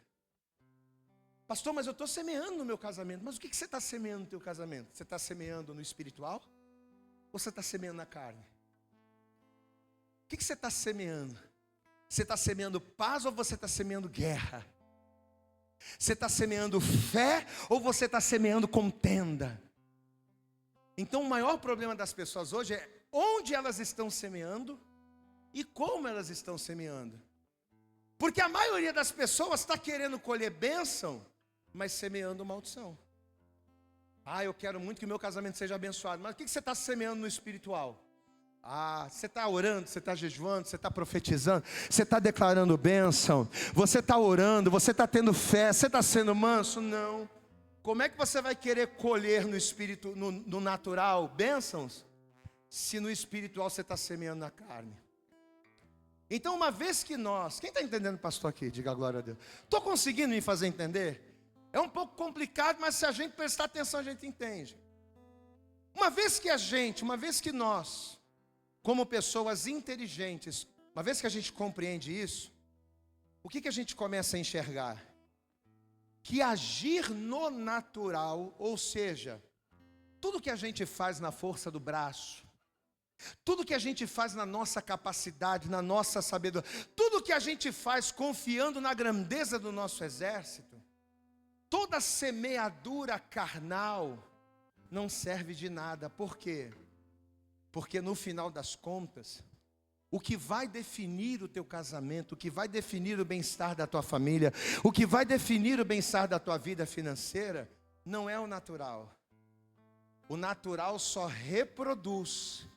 Pastor, mas eu estou semeando no meu casamento. Mas o que você está semeando no teu casamento? Você está semeando no espiritual? Ou você está semeando na carne? O que você está semeando? Você está semeando paz ou você está semeando guerra? Você está semeando fé ou você está semeando contenda? Então o maior problema das pessoas hoje é onde elas estão semeando e como elas estão semeando. Porque a maioria das pessoas está querendo colher bênção, mas semeando maldição. Eu quero muito que o meu casamento seja abençoado. Mas o que você está semeando no espiritual? Você está orando, você está jejuando, você está profetizando, você está declarando bênção, você está orando, você está tendo fé, você está sendo manso? Não. Como é que você vai querer colher no espírito, no natural, bênçãos, se no espiritual você está semeando na carne? Então, uma vez que nós... Quem está entendendo, pastor, aqui? Diga glória a Deus. Estou conseguindo me fazer entender? É um pouco complicado, mas se a gente prestar atenção, a gente entende. Uma vez que nós, como pessoas inteligentes, uma vez que a gente compreende isso, o que a gente começa a enxergar? Que agir no natural, ou seja, tudo que a gente faz na força do braço, tudo que a gente faz na nossa capacidade, na nossa sabedoria, tudo que a gente faz confiando na grandeza do nosso exército, toda semeadura carnal não serve de nada. Por quê? Porque no final das contas, o que vai definir o teu casamento, o que vai definir o bem-estar da tua família, o que vai definir o bem-estar da tua vida financeira, não é o natural, O natural só reproduz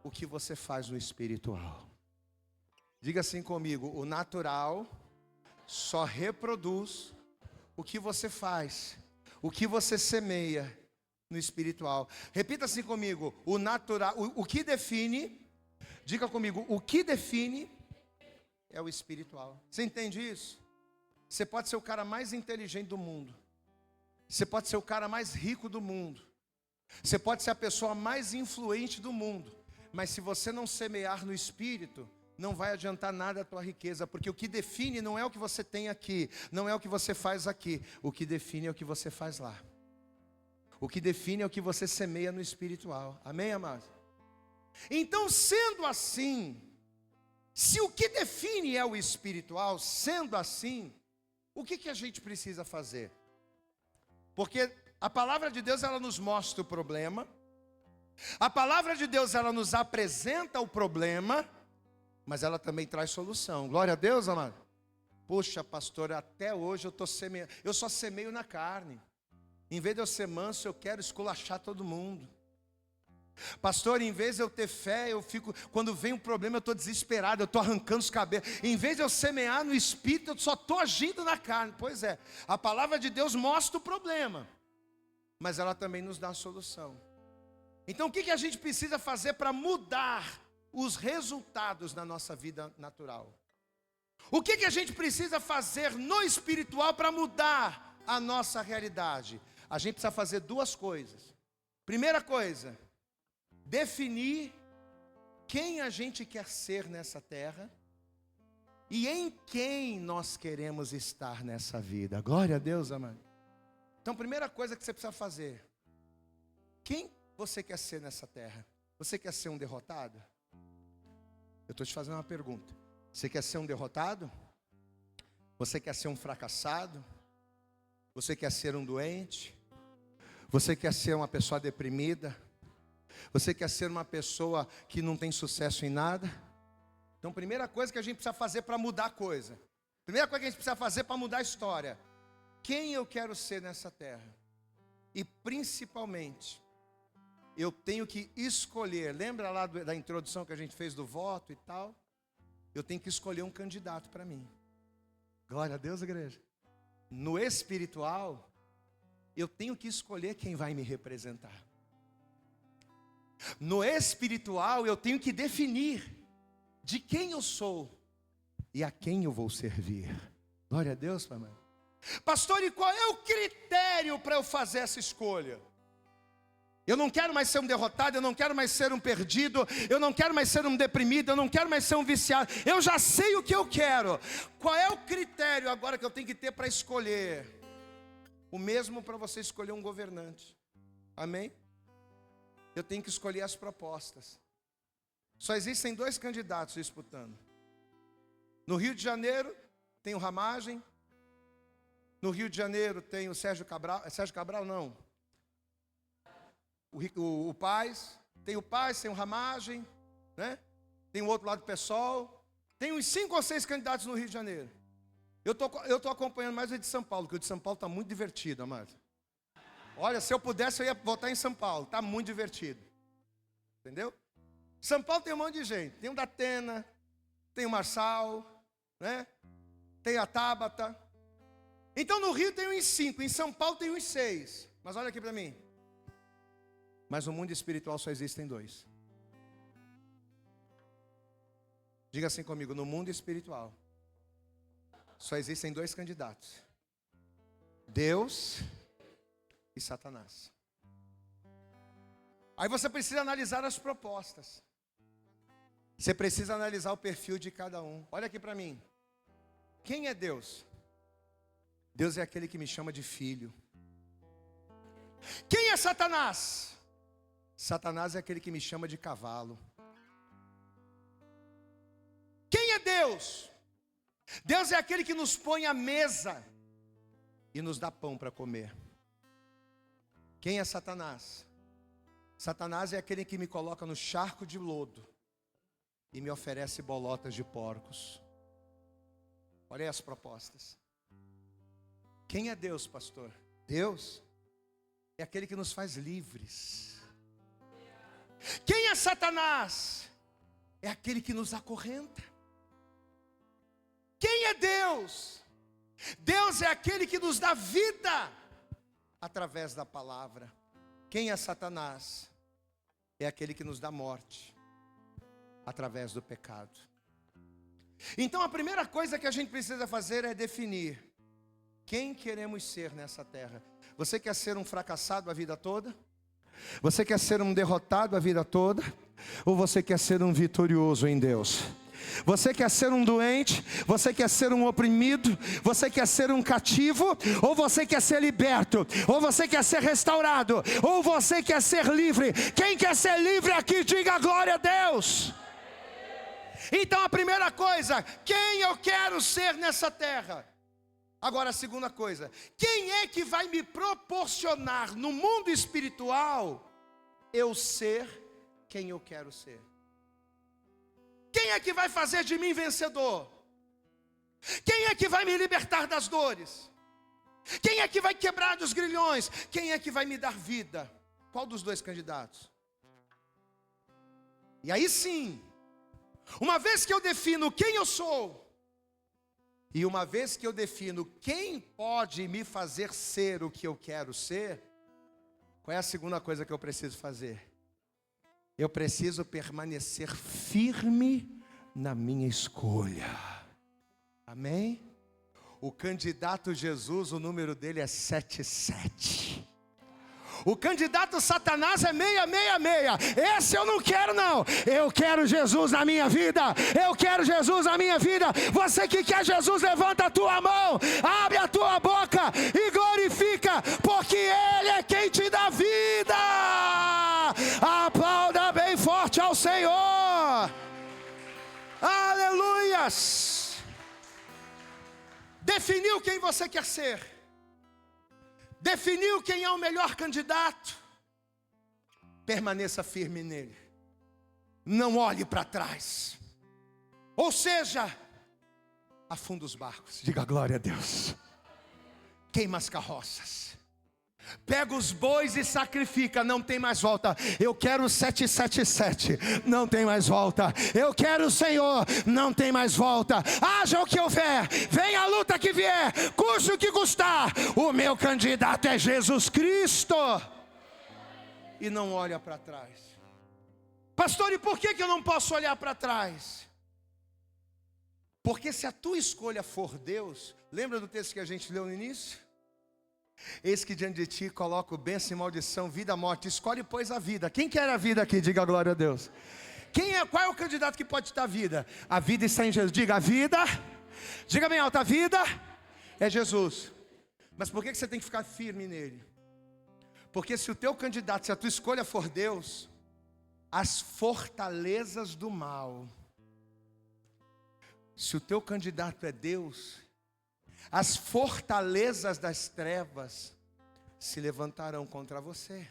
o que você faz no espiritual. Diga assim comigo: o natural só reproduz o que você faz, o que você semeia no espiritual. Repita assim comigo: o natural, o que define, diga comigo, o que define é o espiritual. Você entende isso? Você pode ser o cara mais inteligente do mundo, você pode ser o cara mais rico do mundo, você pode ser a pessoa mais influente do mundo, mas se você não semear no espírito, não vai adiantar nada a tua riqueza, porque o que define não é o que você tem aqui, não é o que você faz aqui, o que define é o que você faz lá. O que define é o que você semeia no espiritual. Amém, amados? Então, sendo assim, se o que define é o espiritual, sendo assim, o que a gente precisa fazer? Porque a palavra de Deus, ela nos mostra o problema, a palavra de Deus, ela nos apresenta o problema, mas ela também traz solução. Glória a Deus, amado. Poxa, pastor, até hoje eu estou semeando, eu só semeio na carne. Em vez de eu ser manso, eu quero esculachar todo mundo. Pastor, em vez de eu ter fé, eu fico, quando vem um problema eu estou desesperado, eu estou arrancando os cabelos. Em vez de eu semear no espírito, eu só estou agindo na carne. Pois é, a palavra de Deus mostra o problema, mas ela também nos dá a solução. Então o que a gente precisa fazer para mudar os resultados na nossa vida natural? O que a gente precisa fazer no espiritual para mudar a nossa realidade? A gente precisa fazer duas coisas. Primeira coisa, definir quem a gente quer ser nessa terra e em quem nós queremos estar nessa vida. Glória a Deus, amado. Então, primeira coisa que você precisa fazer: quem você quer ser nessa terra? Você quer ser um derrotado? Eu estou te fazendo uma pergunta. Você quer ser um derrotado? Você quer ser um fracassado? Você quer ser um doente? Você quer ser uma pessoa deprimida? Você quer ser uma pessoa que não tem sucesso em nada? Então, primeira coisa que a gente precisa fazer para mudar a coisa. Primeira coisa que a gente precisa fazer para mudar a história: quem eu quero ser nessa terra? E principalmente, eu tenho que escolher. Lembra lá da introdução que a gente fez do voto e tal? Eu tenho que escolher um candidato para mim. Glória a Deus, igreja. No espiritual, eu tenho que escolher quem vai me representar. No espiritual, eu tenho que definir de quem eu sou e a quem eu vou servir. Glória a Deus, mamãe. Pastor, e qual é o critério para eu fazer essa escolha? Eu não quero mais ser um derrotado, eu não quero mais ser um perdido, eu não quero mais ser um deprimido, eu não quero mais ser um viciado. Eu já sei o que eu quero. Qual é o critério agora que eu tenho que ter para escolher? O mesmo para você escolher um governante. Amém? Eu tenho que escolher as propostas. Só existem dois candidatos disputando. No Rio de Janeiro tem o Ramagem. No Rio de Janeiro tem o Sérgio Cabral. Sérgio Cabral não. O Paz, tem o Ramagem, né? Tem o outro lado do PSOL, tem uns 5 ou 6 candidatos no Rio de Janeiro. Eu tô acompanhando mais o de São Paulo, porque o de São Paulo está muito divertido, amado. Olha, se eu pudesse eu ia votar em São Paulo, está muito divertido. Entendeu? São Paulo tem um monte de gente, tem o Datena, tem o Marçal, né? Tem a Tabata. Então no Rio tem uns 5, em São Paulo tem uns 6. Mas olha aqui para mim. Mas no mundo espiritual só existem 2. Diga assim comigo: no mundo espiritual só existem 2 candidatos: Deus e Satanás. Aí você precisa analisar as propostas. Você precisa analisar o perfil de cada um. Olha aqui para mim. Quem é Deus? Deus é aquele que me chama de filho. Quem é Satanás? Satanás é aquele que me chama de cavalo. Quem é Deus? Deus é aquele que nos põe à mesa e nos dá pão para comer. Quem é Satanás? Satanás é aquele que me coloca no charco de lodo e me oferece bolotas de porcos. Olha aí as propostas. Quem é Deus, pastor? Deus é aquele que nos faz livres. Quem é Satanás? É aquele que nos acorrenta. Quem é Deus? Deus é aquele que nos dá vida através da palavra. Quem é Satanás? É aquele que nos dá morte através do pecado. Então a primeira coisa que a gente precisa fazer é definir quem queremos ser nessa terra. Você quer ser um fracassado a vida toda? Você quer ser um derrotado a vida toda? Ou você quer ser um vitorioso em Deus? Você quer ser um doente? Você quer ser um oprimido? Você quer ser um cativo? Ou você quer ser liberto? Ou você quer ser restaurado? Ou você quer ser livre? Quem quer ser livre aqui, diga glória a Deus. Então a primeira coisa, quem eu quero ser nessa terra? Agora a segunda coisa, quem é que vai me proporcionar no mundo espiritual eu ser quem eu quero ser? Quem é que vai fazer de mim vencedor? Quem é que vai me libertar das dores? Quem é que vai quebrar dos grilhões? Quem é que vai me dar vida? Qual dos dois candidatos? E aí sim, uma vez que eu defino quem eu sou, e uma vez que eu defino quem pode me fazer ser o que eu quero ser, qual é a segunda coisa que eu preciso fazer? Eu preciso permanecer firme na minha escolha. Amém? O candidato Jesus, o número dele é 77. O candidato Satanás é 666. Esse eu não quero não. Eu quero Jesus na minha vida. Eu quero Jesus na minha vida. Você que quer Jesus, levanta a tua mão, abre a tua boca e glorifica, porque Ele é quem te dá vida. Aplauda bem forte ao Senhor. Aleluias. Definiu quem você quer ser? Definiu quem é o melhor candidato? Permaneça firme nele. Não olhe para trás. Ou seja, afunda os barcos. Diga glória a Deus. Queima as carroças. Pega os bois e sacrifica, não tem mais volta. Eu quero o 777, não tem mais volta. Eu quero o Senhor, não tem mais volta. Haja o que houver, venha a luta que vier, custe o que custar. O meu candidato é Jesus Cristo. E não olha para trás. Pastor, e por que eu não posso olhar para trás? Porque se a tua escolha for Deus, lembra do texto que a gente leu no início? Eis que diante de ti coloco bênção e maldição, vida e morte. Escolhe, pois, a vida. Quem quer a vida aqui? Diga glória a Deus. Qual é o candidato que pode te dar vida? A vida está em Jesus. Diga a vida. Diga bem alto, a vida é Jesus. Mas por que você tem que ficar firme nele? Porque se o teu candidato, se a tua escolha for Deus, as fortalezas do mal, se o teu candidato é Deus, as fortalezas das trevas se levantarão contra você.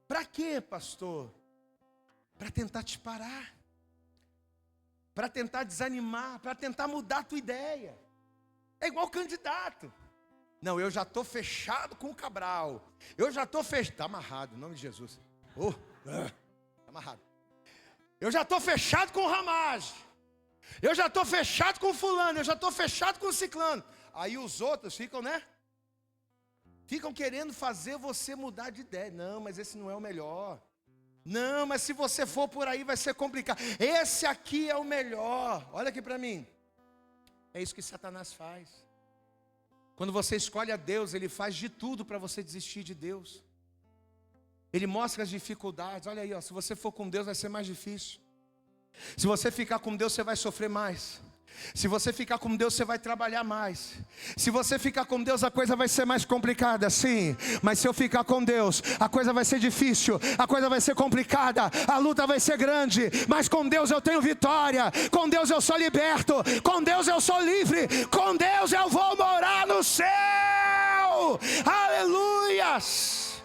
Para quê, pastor? Para tentar te parar, para tentar desanimar, para tentar mudar a tua ideia. É igual candidato. Não, eu já estou fechado com o Cabral. Eu já estou fechado. Está amarrado, em nome de Jesus. Está amarrado. Eu já estou fechado com o Ramage. Eu já estou fechado com fulano, eu já estou fechado com o ciclano. Aí os outros ficam, né? Ficam querendo fazer você mudar de ideia. Não, mas esse não é o melhor. Não, mas se você for por aí vai ser complicado. Esse aqui é o melhor. Olha aqui para mim. É isso que Satanás faz. Quando você escolhe a Deus, ele faz de tudo para você desistir de Deus. Ele mostra as dificuldades. Olha aí, ó, se você for com Deus vai ser mais difícil. Se você ficar com Deus, você vai sofrer mais. Se você ficar com Deus, você vai trabalhar mais. Se você ficar com Deus, a coisa vai ser mais complicada, sim. Mas se eu ficar com Deus, a coisa vai ser difícil, a coisa vai ser complicada, a luta vai ser grande. Mas com Deus eu tenho vitória. Com Deus eu sou liberto. Com Deus eu sou livre. Com Deus eu vou morar no céu. Aleluias.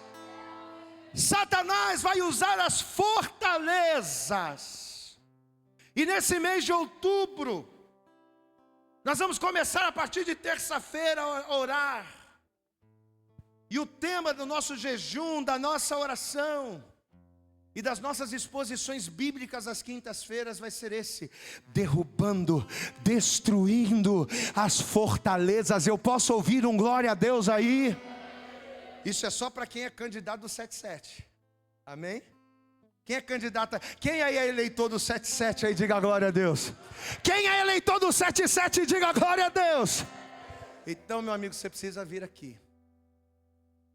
Satanás vai usar as fortalezas. E nesse mês de outubro, nós vamos começar a partir de terça-feira a orar E o tema do nosso jejum, da nossa oração e das nossas exposições bíblicas às quintas-feiras vai ser esse: derrubando, destruindo as fortalezas. Eu posso ouvir um glória a Deus aí? Isso é só para quem é candidato do 77. Amém? Quem é candidato? Quem aí é eleitor do 77 aí, diga glória a Deus. Quem é eleitor do 77, diga glória a Deus. Então, meu amigo, você precisa vir aqui.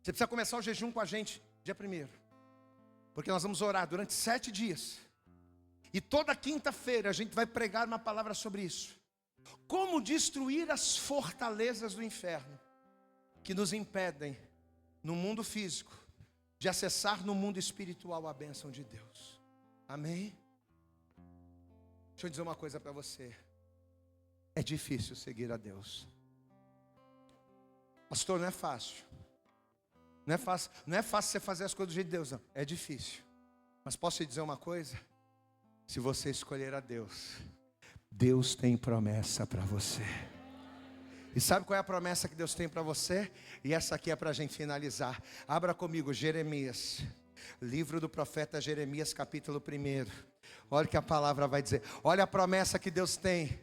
Você precisa começar o jejum com a gente, dia 1º. Porque nós vamos orar durante 7 dias. E toda quinta-feira a gente vai pregar uma palavra sobre isso. Como destruir as fortalezas do inferno que nos impedem, no mundo físico, de acessar no mundo espiritual a bênção de Deus. Amém? Deixa eu dizer uma coisa para você. É difícil seguir a Deus. Pastor, não é fácil. Não é fácil você fazer as coisas do jeito de Deus, não. É difícil. Mas posso te dizer uma coisa? Se você escolher a Deus, Deus tem promessa para você. E sabe qual é a promessa que Deus tem para você? E essa aqui é para a gente finalizar. Abra comigo Jeremias, livro do profeta Jeremias, capítulo 1. Olha o que a palavra vai dizer. Olha a promessa que Deus tem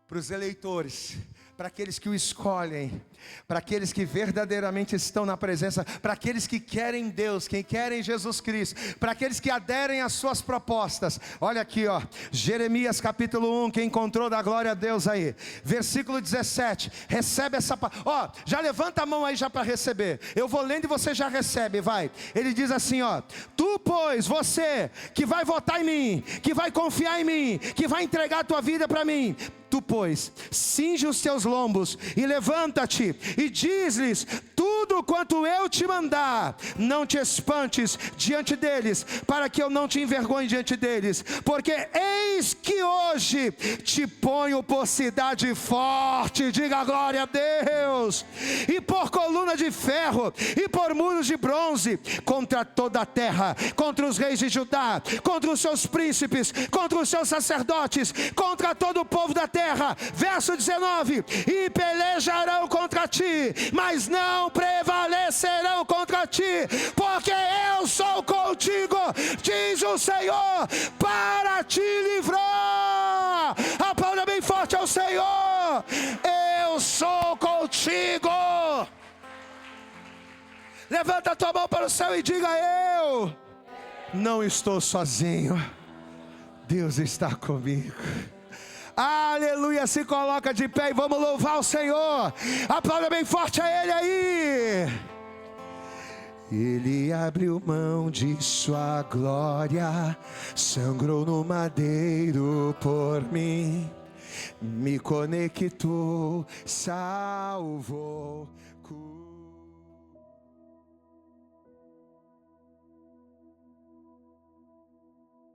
para os eleitores, para aqueles que o escolhem, para aqueles que verdadeiramente estão na presença, para aqueles que querem Deus, que querem Jesus Cristo, para aqueles que aderem às suas propostas. Olha aqui, ó, Jeremias capítulo 1, quem encontrou, dá glória a Deus aí, versículo 17, recebe essa, ó, já levanta a mão aí já para receber, eu vou lendo e você já recebe, vai. Ele diz assim, ó: tu, pois, você que vai votar em mim, que vai confiar em mim, que vai entregar a tua vida para mim, tu, pois, cinge os teus lombos e levanta-te e diz-lhes tudo quanto eu te mandar. Não te espantes diante deles, para que eu não te envergonhe diante deles, porque eis que hoje te ponho por cidade forte, diga glória a Deus, e por coluna de ferro e por muros de bronze, contra toda a terra, contra os reis de Judá, contra os seus príncipes, contra os seus sacerdotes, contra todo o povo da terra. Verso 19: e pelejarão contra ti, mas não prevalecerão contra ti, porque eu sou contigo, diz o Senhor, para te livrar. Aplauda bem forte ao Senhor: eu sou contigo. Levanta a tua mão para o céu e diga: eu não estou sozinho, Deus está comigo. Aleluia, se coloca de pé e vamos louvar o Senhor. Aplauda bem forte a Ele aí. Ele abriu mão de sua glória, sangrou no madeiro por mim, me conectou, salvou.